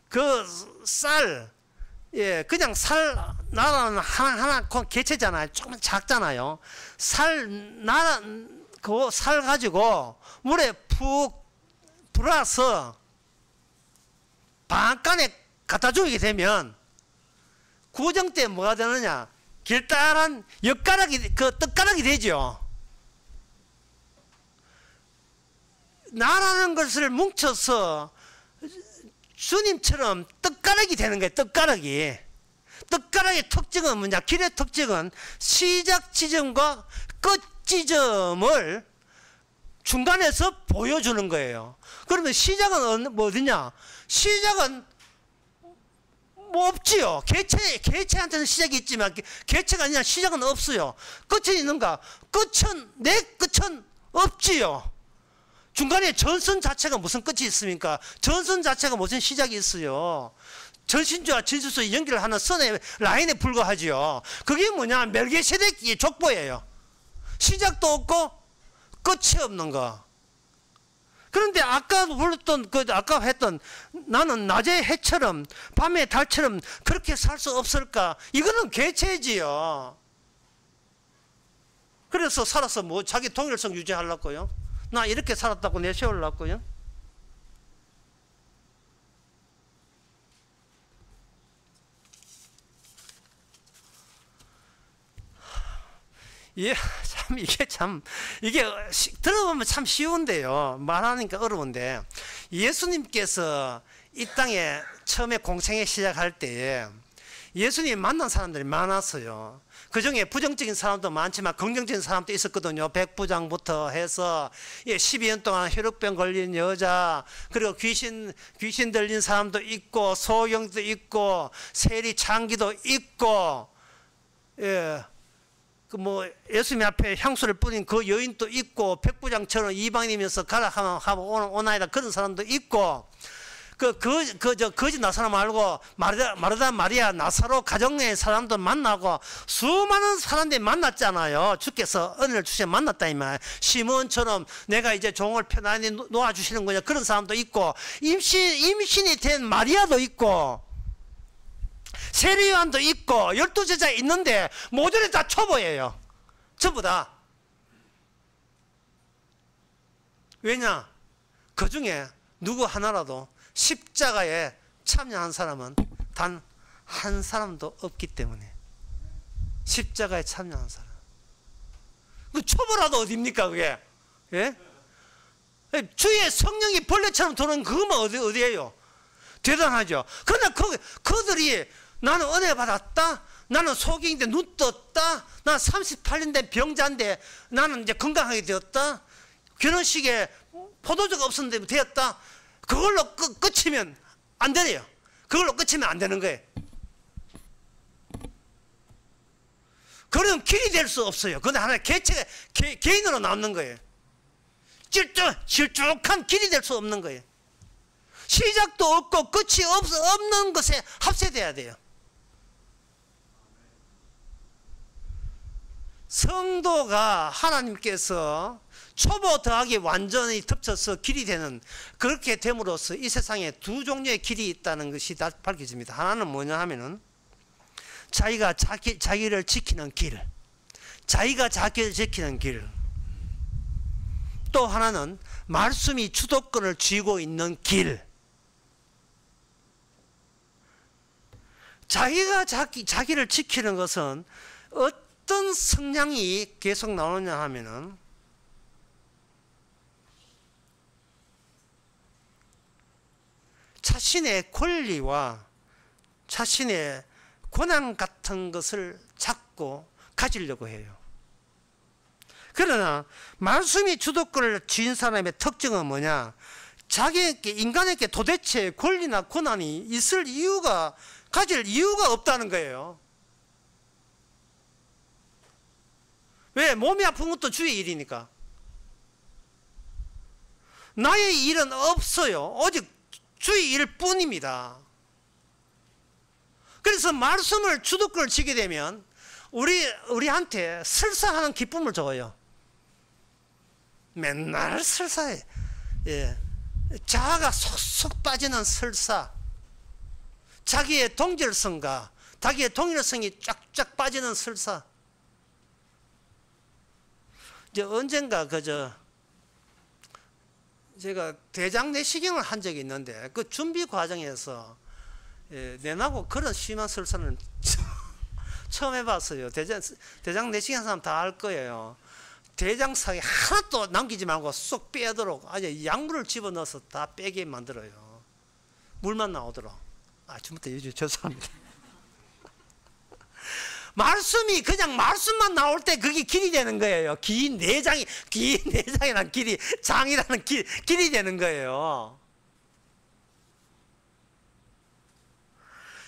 그 쌀, 그냥 쌀 나라는 하나 개체잖아요. 조금 작잖아요. 그 쌀 가지고 물에 푹 불어서 방앗간에 갖다 주게 되면 구정 때 뭐가 되느냐? 길다란 떡가락이 되죠. 나라는 것을 뭉쳐서 주님처럼 떡가락이 되는 거예요. 떡가락이. 떡가락의 특징은 뭐냐? 길의 특징은 시작 지점과 끝 지점을 중간에서 보여주는 거예요. 그러면 시작은 어디냐? 시작은 뭐 없지요. 개체한테는 시작이 있지만 개체가 아니라 시작은 없어요. 끝은 있는가? 내 끝은 없지요. 중간에 전선 자체가 무슨 끝이 있습니까? 전선 자체가 무슨 시작이 있어요. 전신주와 진술서 연결을 하는 선의 라인에 불과하지요. 그게 뭐냐? 멜기세덱의 족보예요. 시작도 없고 끝이 없는 거. 그런데 아까 불렀던 아까 했던 나는 낮의 해처럼 밤의 달처럼 그렇게 살 수 없을까? 이거는 개체지요. 그래서 살아서 뭐 자기 동일성 유지하려고요. 나 이렇게 살았다고 내세우려고요. 이게 들어보면 참 쉬운데요. 말하니까 어려운데 예수님께서 이 땅에 처음에 공생애 시작할 때에 예수님 만난 사람들이 많았어요. 그중에 부정적인 사람도 많지만 긍정적인 사람도 있었거든요. 백부장부터 해서 12년 동안 혈육병 걸린 여자, 그리고 귀신 들린 사람도 있고, 소경도 있고, 세리 장기도 있고, 예수님 앞에 향수를 뿌린 그 여인도 있고, 백부장처럼 이방인이면서 가라 하면 오나이다 그런 사람도 있고, 거짓 나사로 말고 마르다 마리아 나사로 가정의 사람도 만나고 수많은 사람들이 만났잖아요. 주께서 은혜를 주셔 만났다 이 말. 시몬처럼 내가 이제 종을 편안히 놓아주시는 거냐 그런 사람도 있고, 임신이 된 마리아도 있고, 세례요한도 있고, 12제자 있는데 모조리 다 초보예요. 전부 다. 왜냐? 그 중에 누구 하나라도 십자가에 참여한 사람은 단 한 사람도 없기 때문에. 십자가에 참여한 사람. 그 초보라도 어딥니까 그게? 예? 주의 성령이 벌레처럼 도는 그거만 어디예요? 대단하죠. 그러나 그들이 나는 은혜 받았다, 나는 소경인데 눈 떴다, 난 38년 된 병자인데 나는 이제 건강하게 되었다, 결혼식에 포도주가 없었는데 되었다, 그걸로 끝이면 안 되네요. 그걸로 끝이면 안 되는 거예요. 그럼 길이 될 수 없어요. 그건 하나의 개인으로 남는 거예요. 질쭉한 길이 될 수 없는 거예요. 시작도 없고 끝이 없는 것에 합세돼야 돼요. 성도가 하나님께서 초보 더하기 완전히 덮쳐서 길이 되는, 그렇게 됨으로써 이 세상에 두 종류의 길이 있다는 것이 다 밝혀집니다. 하나는 뭐냐 하면은 자기가 자기를 지키는 길, 자기가 자기를 지키는 길. 또 하나는 말씀이 주도권을 쥐고 있는 길. 자기가 자기를 지키는 것은 어떤 성향이 계속 나오냐 하면은 자신의 권리와 자신의 권한 같은 것을 잡고 가지려고 해요. 그러나 말씀이 주도권을 쥔 사람의 특징은 뭐냐? 인간에게 도대체 권리나 권한이 가질 이유가 없다는 거예요. 왜? 몸이 아픈 것도 주의 일이니까. 나의 일은 없어요. 오직 주의 일 뿐입니다. 그래서 말씀을 주도권을 쥐게 되면 우리한테 설사하는 기쁨을 줘요. 맨날 설사해. 자아가 속속 빠지는 설사, 자기의 동질성과 자기의 동일성이 쫙쫙 빠지는 설사. 이제 언젠가 제가 대장 내시경을 한 적이 있는데 그 준비 과정에서 내나고 그런 심한 설사는 처음 해봤어요. 대장 내시경 한 사람 다 알 거예요. 대장상에 하나도 남기지 말고 쏙 빼도록 아주 약물을 집어넣어서 다 빼게 만들어요. 물만 나오도록. 아침부터 죄송합니다. 말씀이 그냥 말씀만 나올 때 그게 길이 되는 거예요. 긴 내장이라는 길이, 장이라는 길이 되는 거예요.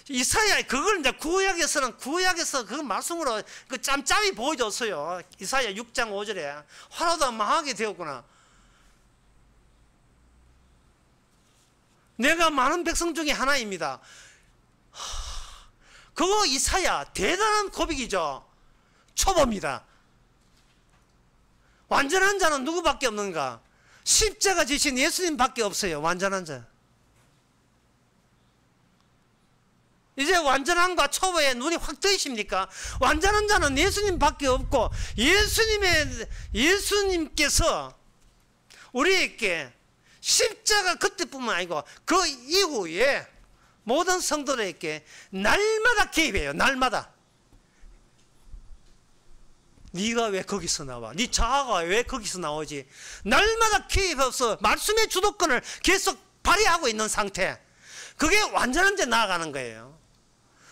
이사야 그걸 이제 구약에서 그 말씀으로 그 짬짬이 보여줬어요. 이사야 6장 5절에 화로도 망하게 되었구나. 내가 많은 백성 중에 하나입니다. 그거 이사야 대단한 고백이죠. 초보입니다. 완전한 자는 누구밖에 없는가? 십자가 지신 예수님밖에 없어요. 완전한 자. 이제 완전한과 초보의 눈이 확 뜨이십니까? 완전한 자는 예수님밖에 없고, 예수님께서 우리에게 십자가 그때뿐만 아니고 그 이후에 모든 성도들에게 날마다 개입해요. 날마다. 네가 왜 거기서 나와? 네 자아가 왜 거기서 나오지? 날마다 개입해서 말씀의 주도권을 계속 발휘하고 있는 상태. 그게 완전한 데 나아가는 거예요.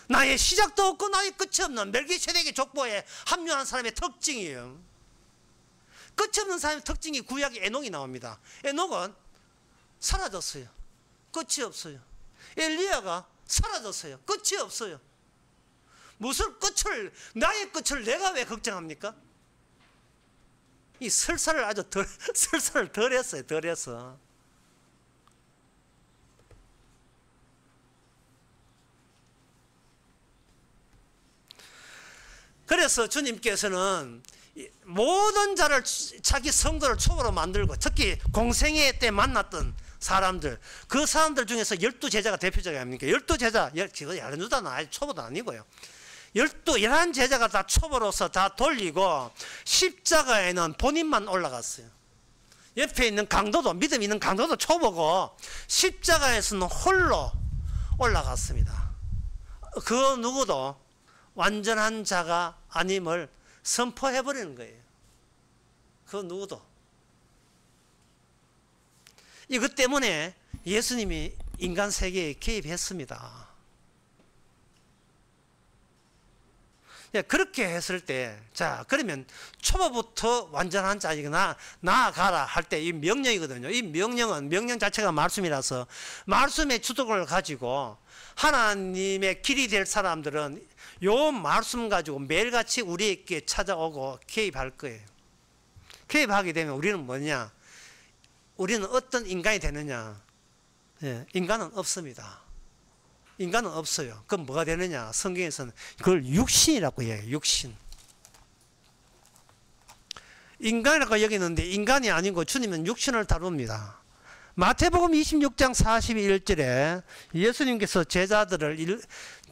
나의 시작도 없고 나의 끝이 없는 멜기세덱의 족보에 합류한 사람의 특징이에요. 끝이 없는 사람의 특징이 구약의 에녹이 나옵니다. 에녹은 사라졌어요. 끝이 없어요. 엘리야가 사라졌어요. 끝이 없어요. 무슨 끝을, 나의 끝을 내가 왜 걱정합니까? 이 설사를 아주 설사를 덜 했어요. 덜 해서. 그래서 주님께서는 모든 자를, 자기 성도를 초보로 만들고, 특히 공생애 때 만났던 사람들, 그 사람들 중에서 12제자가 대표적이 아닙니까? 12제자, 야른주다는 아직 초보도 아니고요. 11제자가 다 초보로서 다 돌리고 십자가에는 본인만 올라갔어요. 옆에 있는 강도도, 믿음 있는 강도도 초보고 십자가에서는 홀로 올라갔습니다. 그 누구도 완전한 자가 아님을 선포해버리는 거예요. 그 누구도. 이것 때문에 예수님이 인간 세계에 개입했습니다. 그렇게 했을 때, 자, 그러면 초보부터 완전한 자이거나 나아가라 할 때 이 명령이거든요. 이 명령은, 명령 자체가 말씀이라서 말씀의 주도권을 가지고 하나님의 길이 될 사람들은 요 말씀 가지고 매일같이 우리에게 찾아오고 개입할 거예요. 개입하게 되면 우리는 뭐냐? 우리는 어떤 인간이 되느냐? 예, 인간은 없습니다. 인간은 없어요. 그럼 뭐가 되느냐? 성경에서는 그걸 육신이라고 해요. 육신. 인간이라고 여기는데 인간이 아니고 주님은 육신을 다룹니다. 마태복음 26장 41절에 예수님께서 제자들을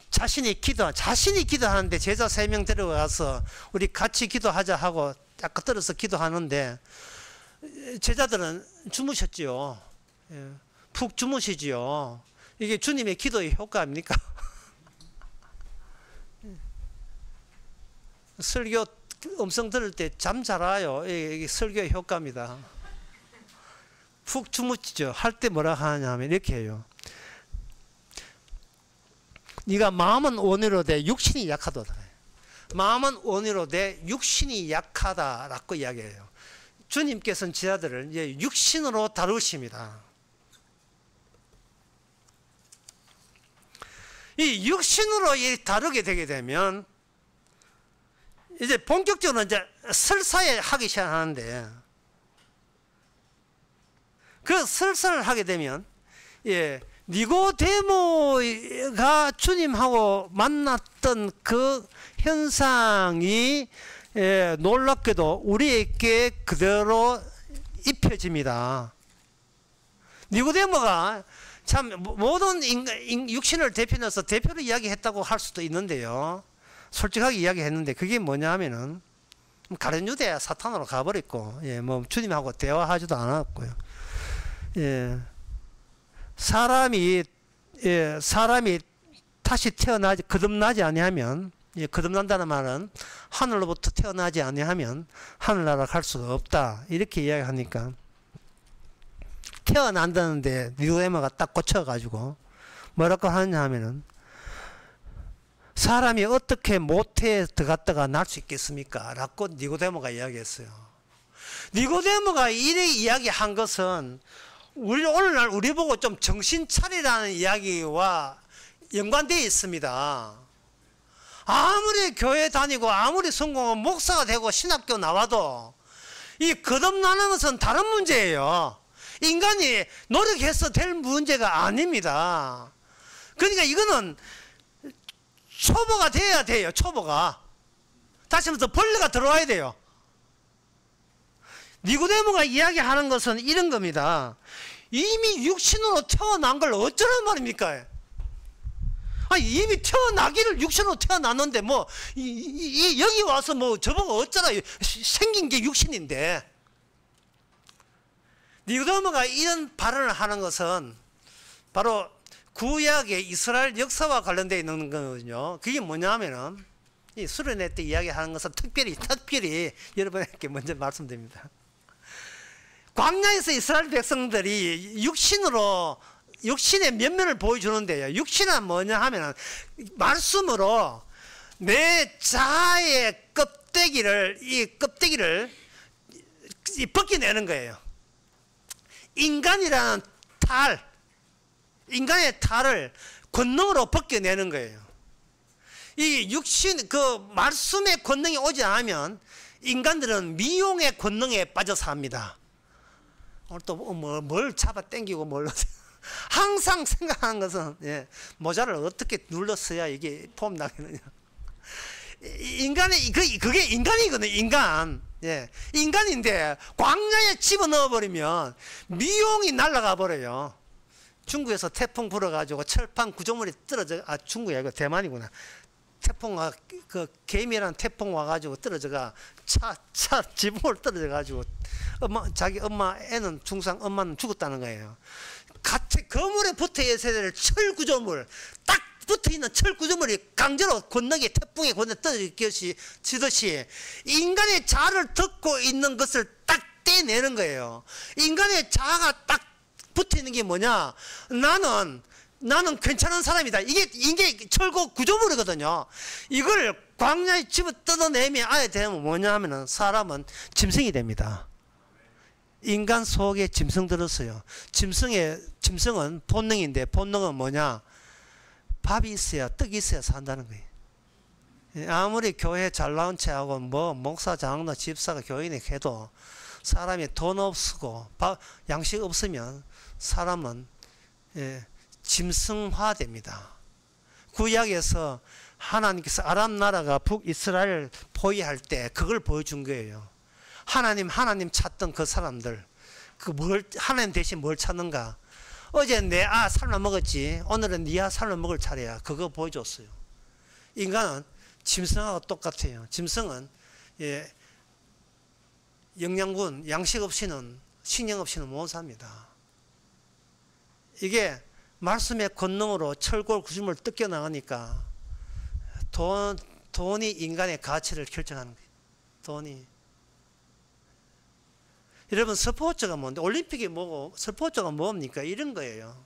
자신이 기도하는데 제자 3명 데려가서 우리 같이 기도하자 하고 딱 떨어서 기도하는데 제자들은 주무셨지요. 푹 주무시지요. 이게 주님의 기도의 효과입니까? 설교 음성 들을 때 잠 잘 와요. 이게 설교의 효과입니다. 푹 주무시죠. 할 때 뭐라 하냐면 이렇게 해요. 네가 마음은 원이로되 육신이 약하도다. 마음은 원이로되 육신이 약하다라고 이야기해요. 주님께서는 제자들을 육신으로 다루십니다. 이 육신으로 다루게 되게 되면 이제 본격적으로 이제 설사에 하기 시작하는데, 그 설사를 하게 되면 니고데모가 주님하고 만났던 그 현상이 놀랍게도 우리에게 그대로 입혀집니다. 니고데모가 참 모든 육신을 대표해서 대표로 이야기했다고 할 수도 있는데요. 솔직하게 이야기했는데 그게 뭐냐 하면은 가룟 유대 사탄으로 가버렸고, 뭐 주님하고 대화하지도 않았고요. 사람이 다시 거듭나지 아니하면, 거듭난다는 말은 하늘로부터 태어나지 아니하면 하늘나라 갈 수가 없다, 이렇게 이야기하니까 태어난다는데 니고데모가 딱 꽂혀가지고 뭐라고 하느냐 하면은, 사람이 어떻게 모태에 들어갔다가 날 수 있겠습니까? 라고 니고데모가 이야기했어요. 니고데모가 이렇게 이야기한 것은 오늘날 우리 보고 좀 정신 차리라는 이야기와 연관되어 있습니다. 아무리 교회 다니고 아무리 성공하고 목사가 되고 신학교 나와도 이 거듭나는 것은 다른 문제예요. 인간이 노력해서 될 문제가 아닙니다. 그러니까 이거는 초보가 돼야 돼요. 초보가. 다시 한번 벌레가 들어와야 돼요. 니고데모가 이야기하는 것은 이런 겁니다. 이미 육신으로 태어난 걸 어쩌란 말입니까? 아니, 이미 태어나기를 육신으로 태어났는데 뭐 여기 와서 뭐 저보고 어쩌라, 생긴 게 육신인데. 니고데모가 이런 발언을 하는 것은 바로 구약의 이스라엘 역사와 관련되어 있는 거거든요. 그게 뭐냐면은 이 수련회 때 이야기하는 것은 특별히 여러분에게 먼저 말씀드립니다. 광야에서 이스라엘 백성들이 육신으로 육신의 면면을 보여주는데요. 육신은 뭐냐 하면 말씀으로 내 자아의 껍데기를 벗겨내는 거예요. 인간이라는 인간의 탈을 권능으로 벗겨내는 거예요. 이 육신 그 말씀의 권능이 오지 않으면 인간들은 미용의 권능에 빠져 삽니다. 오늘 또 뭘 잡아 당기고 뭘 항상 생각하는 것은 모자를 어떻게 눌렀어야 이게 폼 나겠느냐. 인간의 그게 인간이거든요. 인간인데 광야에 집어넣어 버리면 미용이 날아가 버려요. 중국에서 태풍 불어가지고 철판 구조물이 떨어져, 중국이 아니고 대만이구나. 태풍, 개미라는 태풍 와가지고 떨어져가, 지붕을 떨어져가지고, 자기 엄마, 애는 중상, 엄마는 죽었다는 거예요. 같이 거물에 붙어 있어야 될 철 구조물, 딱 붙어 있는 철 구조물이 강제로 건너게 태풍에 건너 떨어지듯이 인간의 자아를 듣고 있는 것을 딱 떼내는 거예요. 인간의 자아가 딱 붙어 있는 게 뭐냐? 나는 괜찮은 사람이다. 이게 철거 구조물이거든요. 이걸 광야에 집어 뜯어내면 아예 되면 뭐냐 하면은 사람은 짐승이 됩니다. 인간 속에 짐승 들었어요. 짐승은 본능인데 본능은 뭐냐? 밥이 있어야 떡이 있어야 산다는 거예요. 아무리 교회 잘 나온 체하고 목사, 장로, 집사가 교인이 해도 사람이 돈 없고 양식 없으면 사람은 짐승화됩니다. 구약에서 하나님께서 아랍 나라가 북이스라엘 포위할 때 그걸 보여준 거예요. 하나님 찾던 그 사람들, 하나님 대신 뭘 찾는가? 어제 내 삶아 먹었지, 오늘은 네 삶아 먹을 차례야. 그거 보여줬어요. 인간은 짐승하고 똑같아요. 짐승은 영양분, 양식 없이는, 신경 없이는 못 삽니다. 이게 말씀의 권능으로 철골 구심을 뜯겨 나가니까 돈이 인간의 가치를 결정하는 거예요. 돈이. 여러분, 스포츠가 뭔데? 올림픽이 뭐고 스포츠가 뭡니까? 이런 거예요.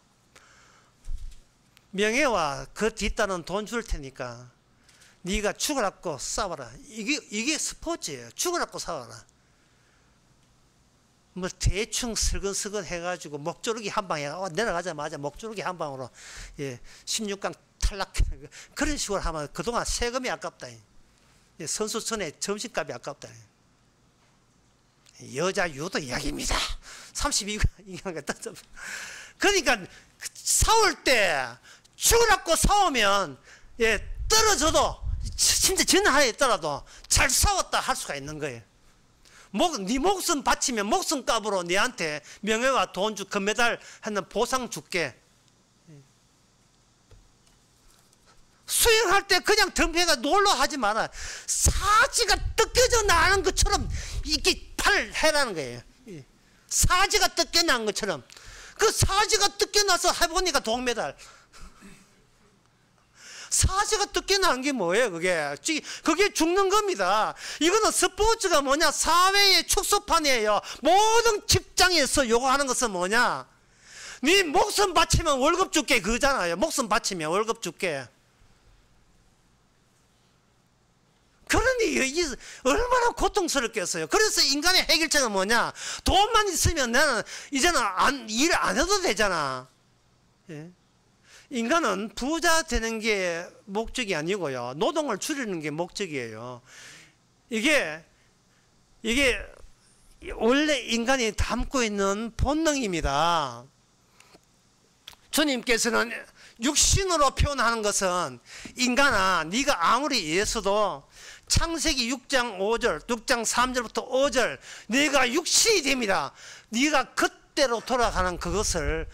명예와 그 뒤따른 돈 줄 테니까 네가 죽으라고 싸워라. 이게 스포츠예요. 죽으라고 싸워라. 뭐 대충 슬근슬근 해가지고 목조르기 한 방에 내려가자마자 목조르기 한 방으로 16강 탈락하는 거. 그런 식으로 하면 그동안 세금이 아깝다. 선수촌의 점심값이 아깝다. 여자 유도 이야기입니다. 32강 떴죠. 그러니까 싸울 때 죽으라고 싸우면 떨어져도 진짜 전하에 있더라도 잘 싸웠다 할 수가 있는 거예요. 네 목숨 바치면 목숨값으로 네한테 명예와 돈 금메달 하는 보상 줄게. 수영할 때 그냥 덤벼가 놀러 하지 마라. 사지가 뜯겨져 나는 것처럼 이렇게 팔을 해라는 거예요. 사지가 뜯겨난 것처럼. 그 사지가 뜯겨나서 해보니까 동메달. 사지가 뜯겨나는 게 뭐예요? 그게 죽는 겁니다. 이거는 스포츠가 뭐냐? 사회의 축소판이에요. 모든 직장에서 요구하는 것은 뭐냐? 네 목숨 바치면 월급 줄게 그거잖아요. 목숨 바치면 월급 줄게. 그러니 이게 얼마나 고통스럽겠어요. 그래서 인간의 해결책은 뭐냐? 돈만 있으면 나는 이제는 일 안 해도 되잖아. 인간은 부자 되는 게 목적이 아니고요. 노동을 줄이는 게 목적이에요. 이게 원래 인간이 담고 있는 본능입니다. 주님께서는 육신으로 표현하는 것은 인간아, 네가 아무리 예수도 창세기 6장 5절, 6장 3절부터 5절 네가 육신이 됩니다. 네가 그때로 돌아가는 그것을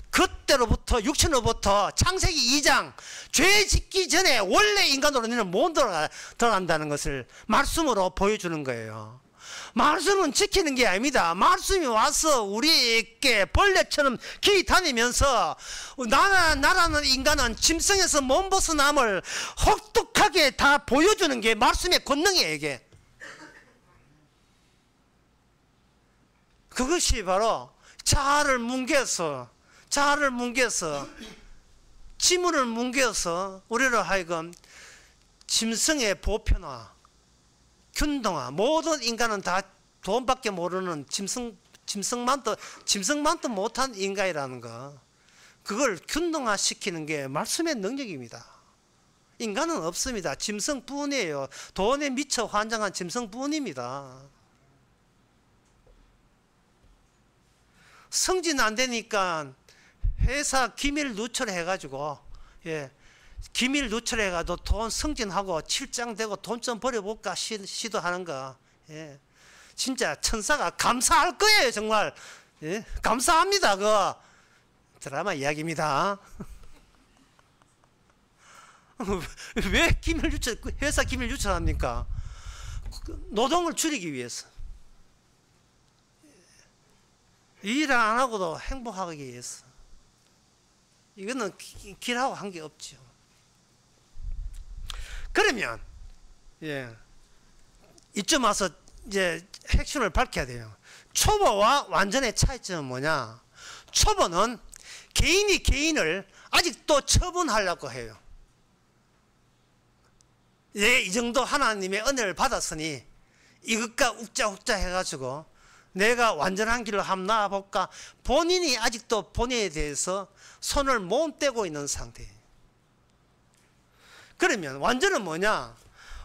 그때로부터 육신으로부터 창세기 2장 죄 짓기 전에 원래 인간으로 너는 못 들어간다는 것을 말씀으로 보여주는 거예요. 말씀은 지키는 게 아닙니다. 말씀이 와서 우리에게 벌레처럼 기 다니면서 나라는 인간은 짐승에서 몸 벗어남을 혹독하게 다 보여주는 게 말씀의 권능이에요. 이게 그것이 바로 자아를 뭉개서 자아를 뭉개서 지문을 뭉개서 우리를 하여금 짐승의 보편화, 균등화, 모든 인간은 다 돈밖에 모르는 짐승만도 못한 인간이라는 거, 그걸 균등화시키는 게 말씀의 능력입니다. 인간은 없습니다. 짐승뿐이에요. 돈에 미쳐 환장한 짐승뿐입니다. 승진 안 되니까 회사 기밀 누설해가지고, 기밀 누설해가지고 돈 승진하고 출장되고 돈 좀 벌여볼까 시도하는 거, 진짜 천사가 감사할 거예요. 정말 감사합니다. 그 드라마 이야기입니다. 왜 기밀 유출, 회사 기밀 유출합니까? 노동을 줄이기 위해서, 일을 안 하고도 행복하기 위해서. 이거는 길하고 한 게 없죠. 그러면 이쯤 와서 이제 핵심을 밝혀야 돼요. 초보와 완전의 차이점은 뭐냐? 초보는 개인이 개인을 아직도 처분하려고 해요. 이 정도 하나님의 은혜를 받았으니 이것과 웃자웃자 해가지고 내가 완전한 길로 한번 나아볼까? 본인이 아직도 본인에 대해서 손을 못 떼고 있는 상태예요. 그러면 완전은 뭐냐?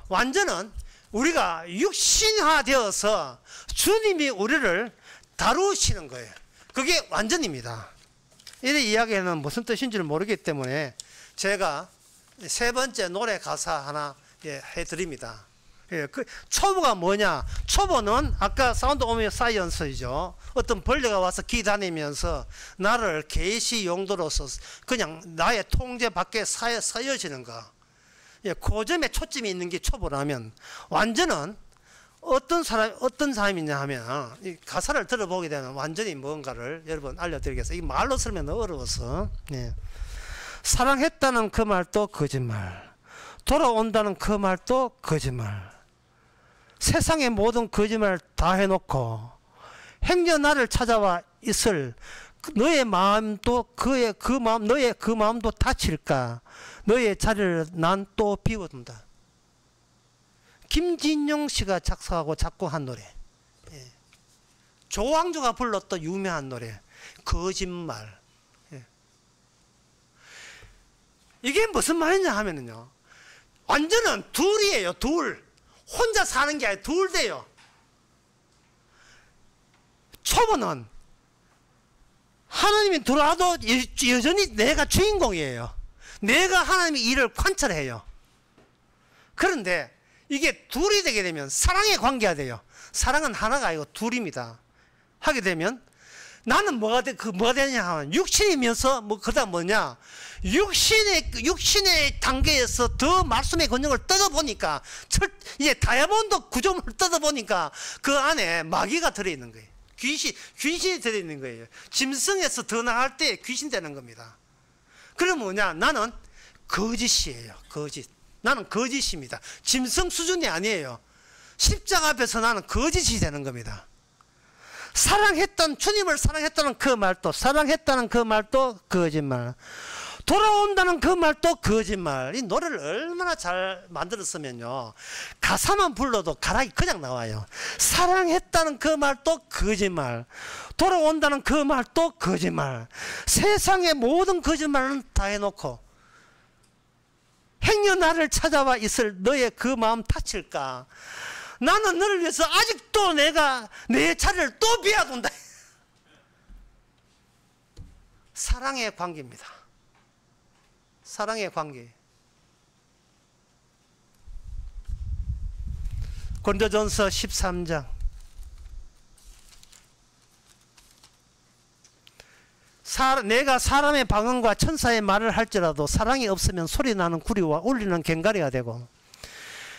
완전은 우리가 육신화되어서 주님이 우리를 다루시는 거예요. 그게 완전입니다. 이 이야기는 무슨 뜻인지를 모르기 때문에 제가 세 번째 노래 가사 하나 해드립니다. 그 초보가 뭐냐? 초보는 아까 사운드 오브 사이언스이죠. 어떤 벌레가 와서 기다니면서 나를 계시 용도로서 그냥 나의 통제 밖에 서여지는 거. 그 점에 초점이 있는 게 초보라면, 완전은 어떤 사람이냐 하면, 이 가사를 들어보게 되면 완전히 뭔가를 여러분 알려드리겠습니다. 이 말로 설명 너무 어려워서. 사랑했다는 그 말도 거짓말, 돌아온다는 그 말도 거짓말, 세상의 모든 거짓말을 다 해놓고 행여 나를 찾아와 있을 너의 마음도 너의 그 마음도 다칠까? 너의 자리를 난 또 비워둔다. 김진영 씨가 작사하고 작곡한 노래, 조항조가 불렀던 유명한 노래 거짓말. 이게 무슨 말이냐 하면은요, 완전은 둘이에요. 둘. 혼자 사는 게 아니라 둘 돼요. 초보는 하나님이 들어와도 여전히 내가 주인공이에요. 내가 하나님의 일을 관찰해요. 그런데 이게 둘이 되게 되면 사랑의 관계가 돼요. 사랑은 하나가 아니고 둘입니다. 하게 되면 나는 뭐가 되냐 하면 육신이면서 그다음 뭐냐? 육신의 단계에서 더 말씀의 권능을 뜯어보니까, 이제 다이아몬드 구조물을 뜯어보니까 그 안에 마귀가 들어있는 거예요. 귀신이 들어있는 거예요. 짐승에서 더 나갈 때 귀신 되는 겁니다. 그럼 뭐냐? 나는 거짓이에요. 거짓. 나는 거짓입니다. 짐승 수준이 아니에요. 십자가 앞에서 나는 거짓이 되는 겁니다. 주님을 사랑했다는 그 말도 거짓말, 돌아온다는 그 말도 거짓말. 이 노래를 얼마나 잘 만들었으면요, 가사만 불러도 가락이 그냥 나와요. 사랑했다는 그 말도 거짓말, 돌아온다는 그 말도 거짓말, 세상의 모든 거짓말은 다 해놓고 행여 나를 찾아와 있을 너의 그 마음 다칠까? 나는 너를 위해서 아직도 내가 내 자리를 또 비워둔다. 사랑의 관계입니다. 사랑의 관계. 고린도전서 13장. 내가 사람의 방언과 천사의 말을 할지라도 사랑이 없으면 소리나는 구리와 울리는 꽹과리가 되고,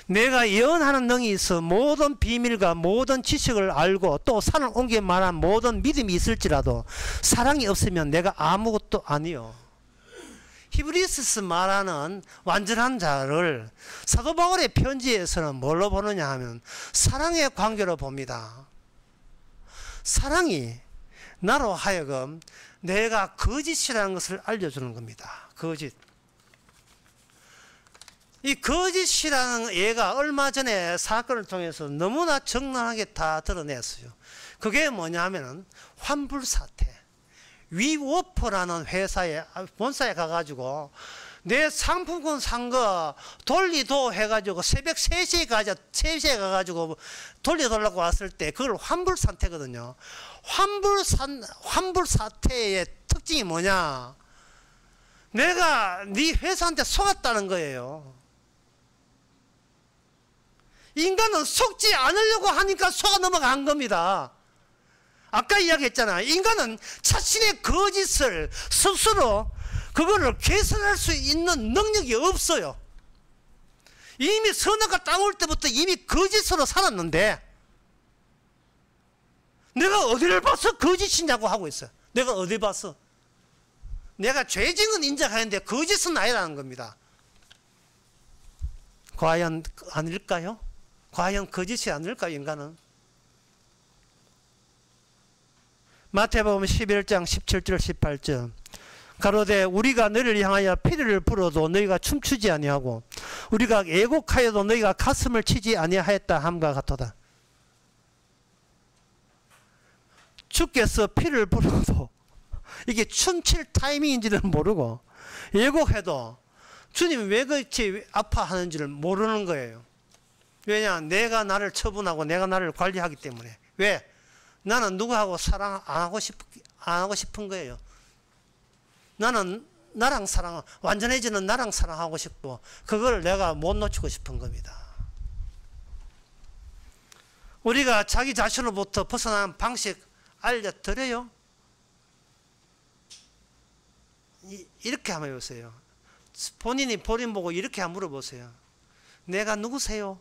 내가 예언하는 능이 있어 모든 비밀과 모든 지식을 알고 또 산을 옮길 만한 모든 믿음이 있을지라도 사랑이 없으면 내가 아무것도 아니요. 히브리스서 말하는 완전한 자를 사도 바울의 편지에서는 뭘로 보느냐 하면 사랑의 관계로 봅니다. 사랑이 나로 하여금 내가 거짓이라는 것을 알려주는 겁니다. 거짓. 이 거짓이라는 얘가 얼마 전에 사건을 통해서 너무나 적나라하게 다 드러냈어요. 그게 뭐냐 하면은 환불사태. 위워퍼라는 회사에, 본사에 가가지고 내 상품권 산 거 돌리도 해가지고 새벽 3시에 가가지고 돌려달라고 왔을 때 그걸 환불사태거든요. 환불사태의 특징이 뭐냐? 내가 네 회사한테 속았다는 거예요. 인간은 속지 않으려고 하니까 속아 넘어간 겁니다. 아까 이야기했잖아요. 인간은 자신의 거짓을 스스로 그거를 개선할 수 있는 능력이 없어요. 이미 선악과 땅올 때부터 이미 거짓으로 살았는데 내가 어디를 봐서 거짓이냐고 하고 있어요. 내가 어디 봐서? 내가 죄징은 인정하는데 거짓은 아니라는 겁니다. 과연 아닐까요? 과연 거짓이 아닐까요, 인간은? 마태복음 11장 17절 18절 가로되 우리가 너희를 향하여 피를 불어도 너희가 춤추지 아니하고 우리가 애곡하여도 너희가 가슴을 치지 아니하였다 함과 같도다. 주께서 피를 불어도 이게 춤출 타이밍인지를 모르고 애곡해도 주님이 왜 그렇게 아파하는지를 모르는 거예요. 왜냐? 내가 나를 처분하고 내가 나를 관리하기 때문에. 왜? 나는 누구하고 사랑 안 하고 싶은 거예요. 나는 나랑 완전해지는 나랑 사랑하고 싶고 그걸 내가 못 놓치고 싶은 겁니다. 우리가 자기 자신으로부터 벗어나는 방식 알려드려요? 이렇게 한번 해보세요. 본인이 본인 보고 이렇게 한번 물어보세요. 내가 누구세요?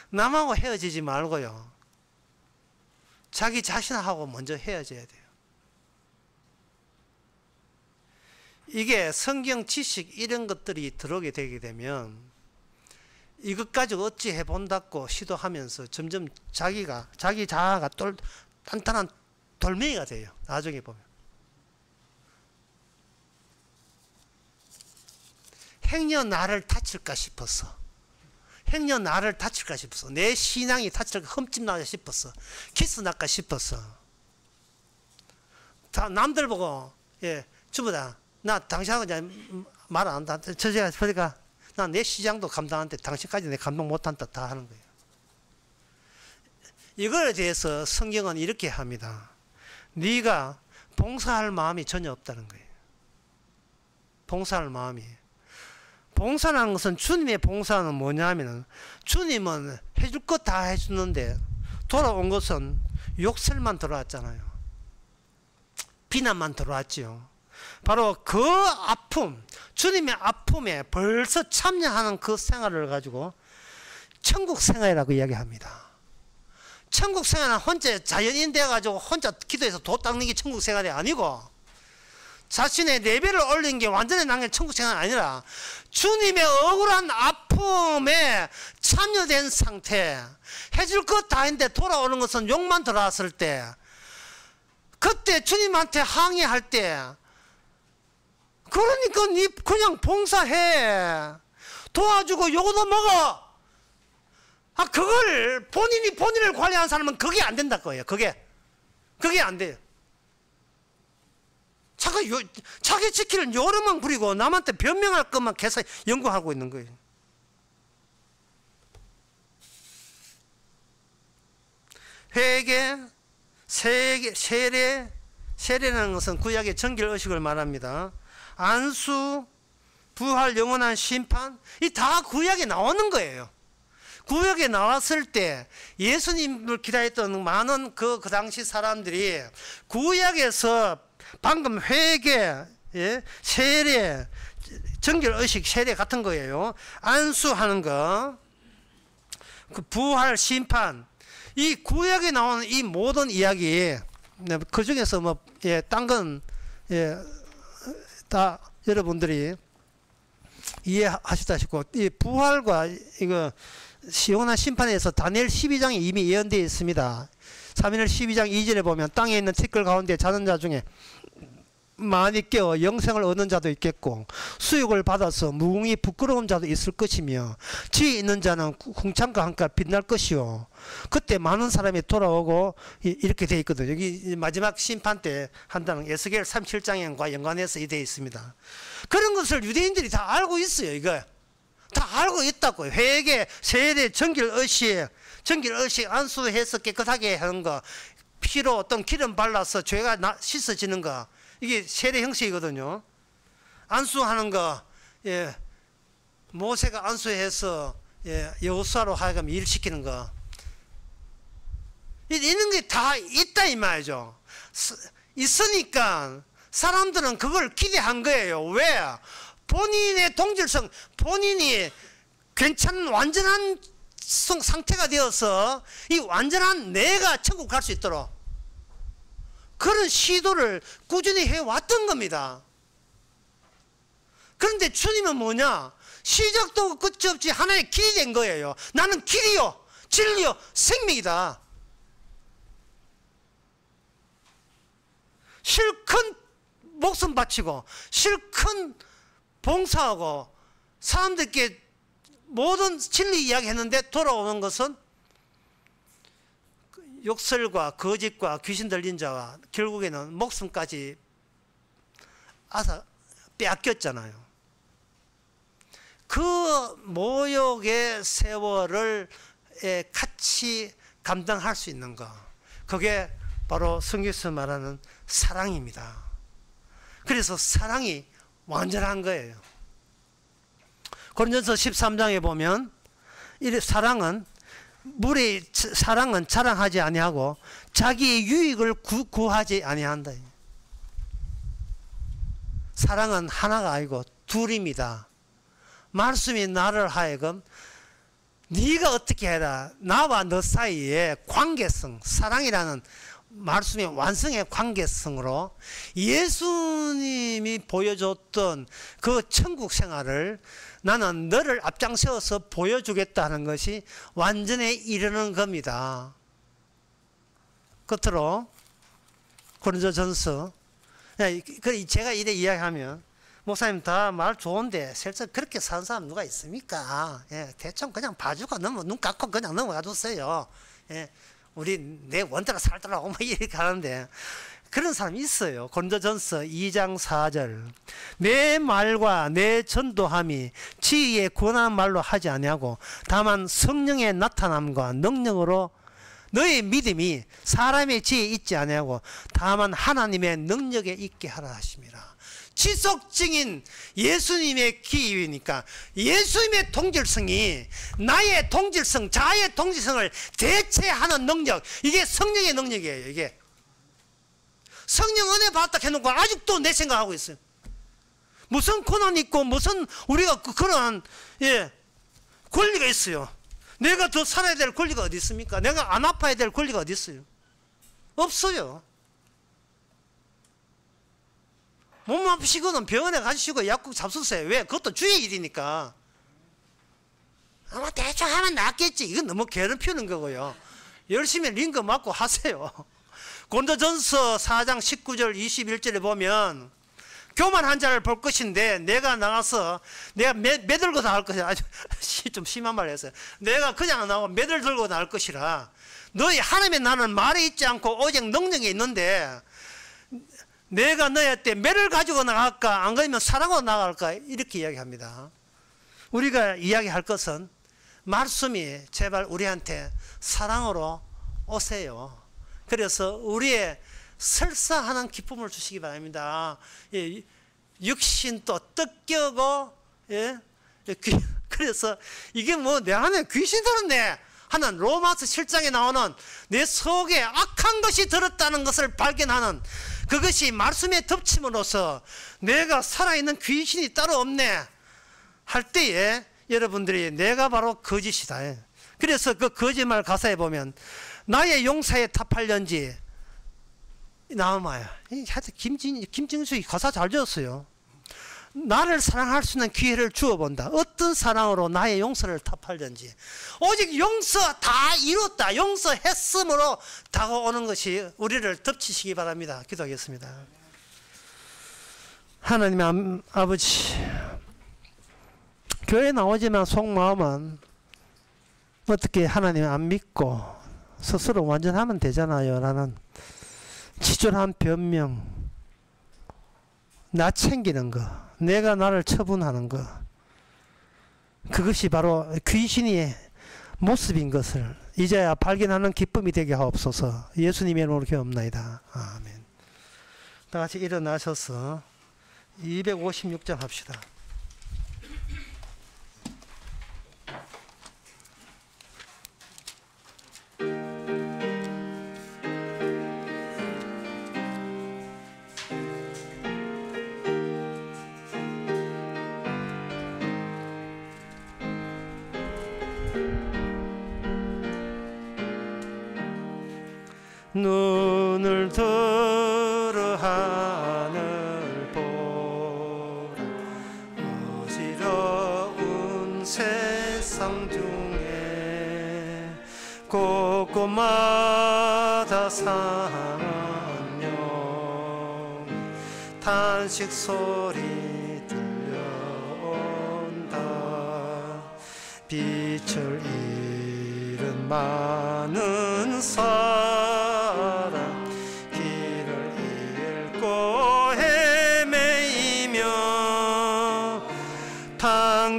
남하고 헤어지지 말고요. 자기 자신하고 먼저 헤어져야 돼요. 이게 성경 지식 이런 것들이 들어오게 되게 되면 이것 가지고 어찌 해본다고 시도하면서 점점 자기 자아가 단단한 돌멩이가 돼요. 나중에 보면. 행여 나를 다칠까 싶어서 행여 나를 다칠까 싶어서 내 신앙이 다칠까 흠집 나까 싶어서 키스 날까 싶어서 다 남들 보고 전부 다 나 당신하고 말 안 한다. 제가 그러니까 나 내 시장도 감당하는데 당신까지 내 감당 못한다 다 하는 거예요. 이거에 대해서 성경은 이렇게 합니다. 네가 봉사할 마음이 전혀 없다는 거예요. 봉사할 마음이. 봉사라는 것은 주님의 봉사는 뭐냐면 주님은 해줄 것 다 해주는데 돌아온 것은 욕설만 들어왔잖아요. 비난만 들어왔지요. 바로 그 아픔, 주님의 아픔에 벌써 참여하는 그 생활을 가지고 천국 생활이라고 이야기합니다. 천국 생활은 혼자 자연인 돼가지고 혼자 기도해서 도 닦는 게 천국 생활이 아니고 자신의 레벨을 올린 게 완전히 난 게 천국 생활이 아니라 주님의 억울한 아픔에 참여된 상태, 해줄 것 다 했는데 돌아오는 것은 욕만 들어왔을 때, 그때 주님한테 항의할 때, 그러니까 니 그냥 봉사해. 도와주고 요거도 먹어. 그걸 본인을 관리하는 사람은 그게 안 된다 거예요. 그게 안 돼요. 자기 지키는 요령만 부리고 남한테 변명할 것만 계속 연구하고 있는 거예요. 회개, 세례라는 것은 구약의 정결의식을 말합니다. 안수, 부활, 영원한 심판, 이 다 구약에 나오는 거예요. 구약에 나왔을 때 예수님을 기다렸던 많은 그 당시 사람들이 구약에서 방금 회개, 세례, 정결의식, 세례 같은 거예요. 안수하는 거, 그 부활, 심판, 이 구약에 나오는 이 모든 이야기, 그 중에서 딴 건 다 여러분들이 이해하시다시피 이 부활과 이거 영원한 심판에서 다니엘 12장에 이미 예언되어 있습니다. 사무엘 12장 2절에 보면 땅에 있는 티끌 가운데 자는 자 중에 많이 깨어 영생을 얻는 자도 있겠고 수육을 받아서 무궁히 부끄러운 자도 있을 것이며 지혜 있는 자는 궁창과 함께 빛날 것이요 그때 많은 사람이 돌아오고 이렇게 되어 있거든요. 여기 마지막 심판 때 한다는 에스겔 37장과 연관해서 되어 있습니다. 그런 것을 유대인들이 다 알고 있어요. 이거 다 알고 있다고. 회개, 세례, 정결의식 안수해서 깨끗하게 하는 거, 피로 어떤 기름 발라서 죄가 씻어지는 거, 이게 세례 형식이거든요. 안수하는 거, 예, 모세가 안수해서 여호수아로 하여금 일시키는 거, 이런 게 다 있다 이 말이죠. 있으니까 사람들은 그걸 기대한 거예요. 왜? 본인의 동질성, 본인이 괜찮은 완전한 상태가 되어서 이 완전한 내가 천국 갈 수 있도록 그런 시도를 꾸준히 해왔던 겁니다. 그런데 주님은 뭐냐? 시작도 끝이 없이 하나의 길이 된 거예요. 나는 길이요, 진리요, 생명이다. 실컷 목숨 바치고 실컷 봉사하고 사람들께 모든 진리 이야기 했는데 돌아오는 것은 욕설과 거짓과 귀신 들린 자와 결국에는 목숨까지 빼앗겼잖아요. 그 모욕의 세월을 같이 감당할 수 있는 것, 그게 바로 성경에서 말하는 사랑입니다. 그래서 사랑이 완전한 거예요. 고린도서 13장에 보면 사랑은 자랑하지 아니하고 자기의 유익을 구하지 아니한다. 사랑은 하나가 아니고 둘입니다. 말씀이 나를 하여금 네가 어떻게 해라, 나와 너 사이에 관계성, 사랑이라는 말씀의 완성의 관계성으로 예수님이 보여줬던 그 천국 생활을 나는 너를 앞장세워서 보여주겠다는 것이 완전에 이르는 겁니다. 끝으로 고린도전서, 제가 이래 이야기하면 목사님 다 말 좋은데 실제 그렇게 사는 사람 누가 있습니까? 대충 그냥 봐주고 눈 감고 그냥 넘어가 주세요. 우리 내 원대로 살더라고 뭐 이렇게 하는데 그런 사람이 있어요. 고린도전서 2장 4절, 내 말과 내 전도함이 지혜의 권한 말로 하지 아니하고 다만 성령의 나타남과 능력으로 너의 믿음이 사람의 지혜에 있지 아니하고 다만 하나님의 능력에 있게 하라 하심이라. 지속적인 예수님의 기회니까 예수님의 동질성이 나의 동질성, 자아의 동질성을 대체하는 능력, 이게 성령의 능력이에요. 이게 성령 은혜 받았다 해놓고 아직도 내 생각하고 있어요. 무슨 고난 있고 무슨 우리가 그러한 권리가 있어요. 내가 더 살아야 될 권리가 어디 있습니까? 내가 안 아파야 될 권리가 어디 있어요? 없어요. 몸 아프시고는 병원에 가시고 약국 잡수세요. 왜? 그것도 주의 일이니까. 아마 대충 하면 낫겠지. 이건 너무 게으름 피우는 거고요. 열심히 링거 맞고 하세요. 고린도전서 4장 19절 21절에 보면 교만한 자를 볼 것인데 내가 나가서 내가 매들고 나갈 것이라. 아주 좀 심한 말 했어요. 내가 그냥 나가고 매들 들고 나갈 것이라. 너희 하나님의 나는 말에 있지 않고 오직 능력이 있는데 내가 너희한테 매를 가지고 나갈까 안 그러면 사랑으로 나갈까 이렇게 이야기합니다. 우리가 이야기할 것은 말씀이 제발 우리한테 사랑으로 오세요. 그래서 우리의 설사하는 기쁨을 주시기 바랍니다. 육신 또 떡겨고 그래서 이게 뭐 내 안에 귀신 들었네 하는 로마서 7장에 나오는 내 속에 악한 것이 들었다는 것을 발견하는 그것이 말씀의 덮침으로써 내가 살아있는 귀신이 따로 없네 할 때에 여러분들이 내가 바로 거짓이다. 그래서 그 거짓말 가사에 보면 나의 용사에 탑할련지 나와요. 하여튼 김증수이 가사 잘 지었어요. 나를 사랑할 수 있는 기회를 주어본다. 어떤 사랑으로 나의 용서를 답하든지 오직 용서 다 이뤘다, 용서했으므로 다가오는 것이 우리를 덮치시기 바랍니다. 기도하겠습니다. 하나님 아버지, 교회 나오지만 속마음은 어떻게 하나님 안 믿고 스스로 완전하면 되잖아요 라는 치졸한 변명, 나 챙기는 거, 내가 나를 처분하는 거, 그것이 바로 귀신의 모습인 것을 이제야 발견하는 기쁨이 되게 하옵소서. 예수님의 이름으로 기도합나이다. 아멘. 다 같이 일어나셔서 256장 합시다. 눈을 들어 하늘 보라. 어지러운 세상 중에 곳곳마다 상한 영 탄식 소리 들려온다. 빛을 잃은 많은 사람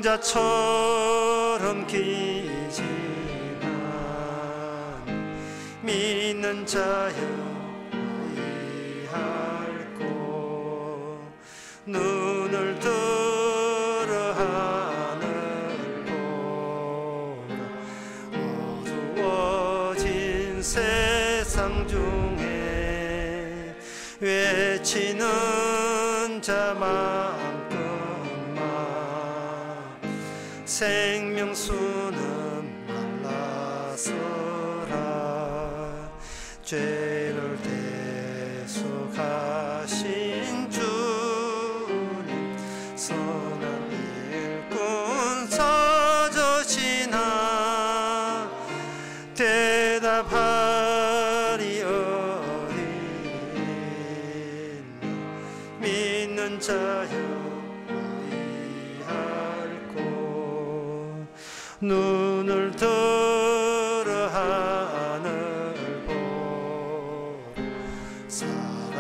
탕자처럼 기지만 믿는 자여 의할고 눈을 들어 하늘 보라. 어두워진 세상 중에 외치는 자만 생명수는 말라서라. 죄를 대속하신 주님 선한 일꾼 서주시나 대답하리 어린 믿는 자여 눈을 들어 하늘 보라.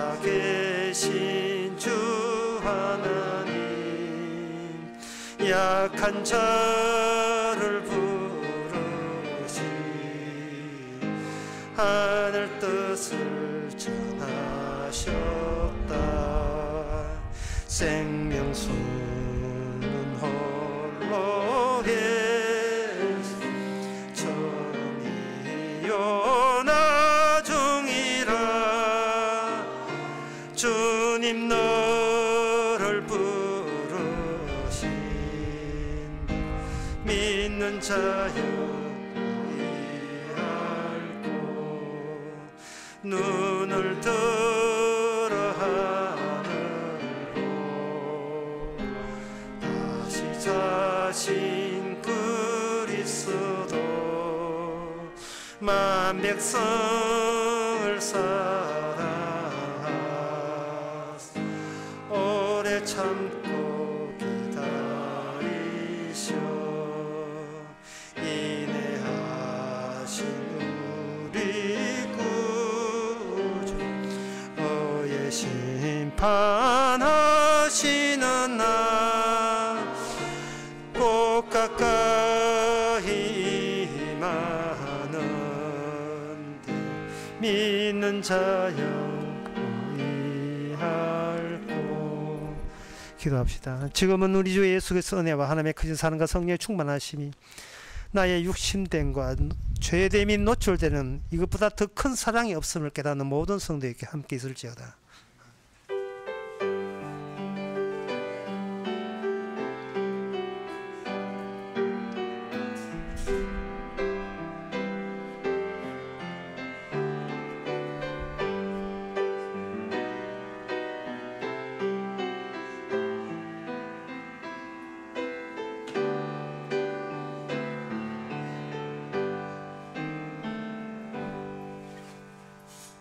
살아계신 주 하나님 약한 자를 부르시 하늘 뜻을 전하셨다. 생명수는 홀로 주님 너를 부르신 믿는 자여 의할고 눈을 들어 하늘로 다시 자신 그리스도 만 백성을 오래 참고 기다리셔 인내하신 우리 구주 어의 심판하시는 날 꼭 가까이 임하는데 믿는 자여 기도합시다. 지금은 우리 주 예수 그리스도의 은혜와 하나님의 크신 사랑과 성령의 충만하심이 나의 육신됨과 죄됨이 노출되는 이것보다 더 큰 사랑이 없음을 깨닫는 모든 성도에게 함께 있을지어다.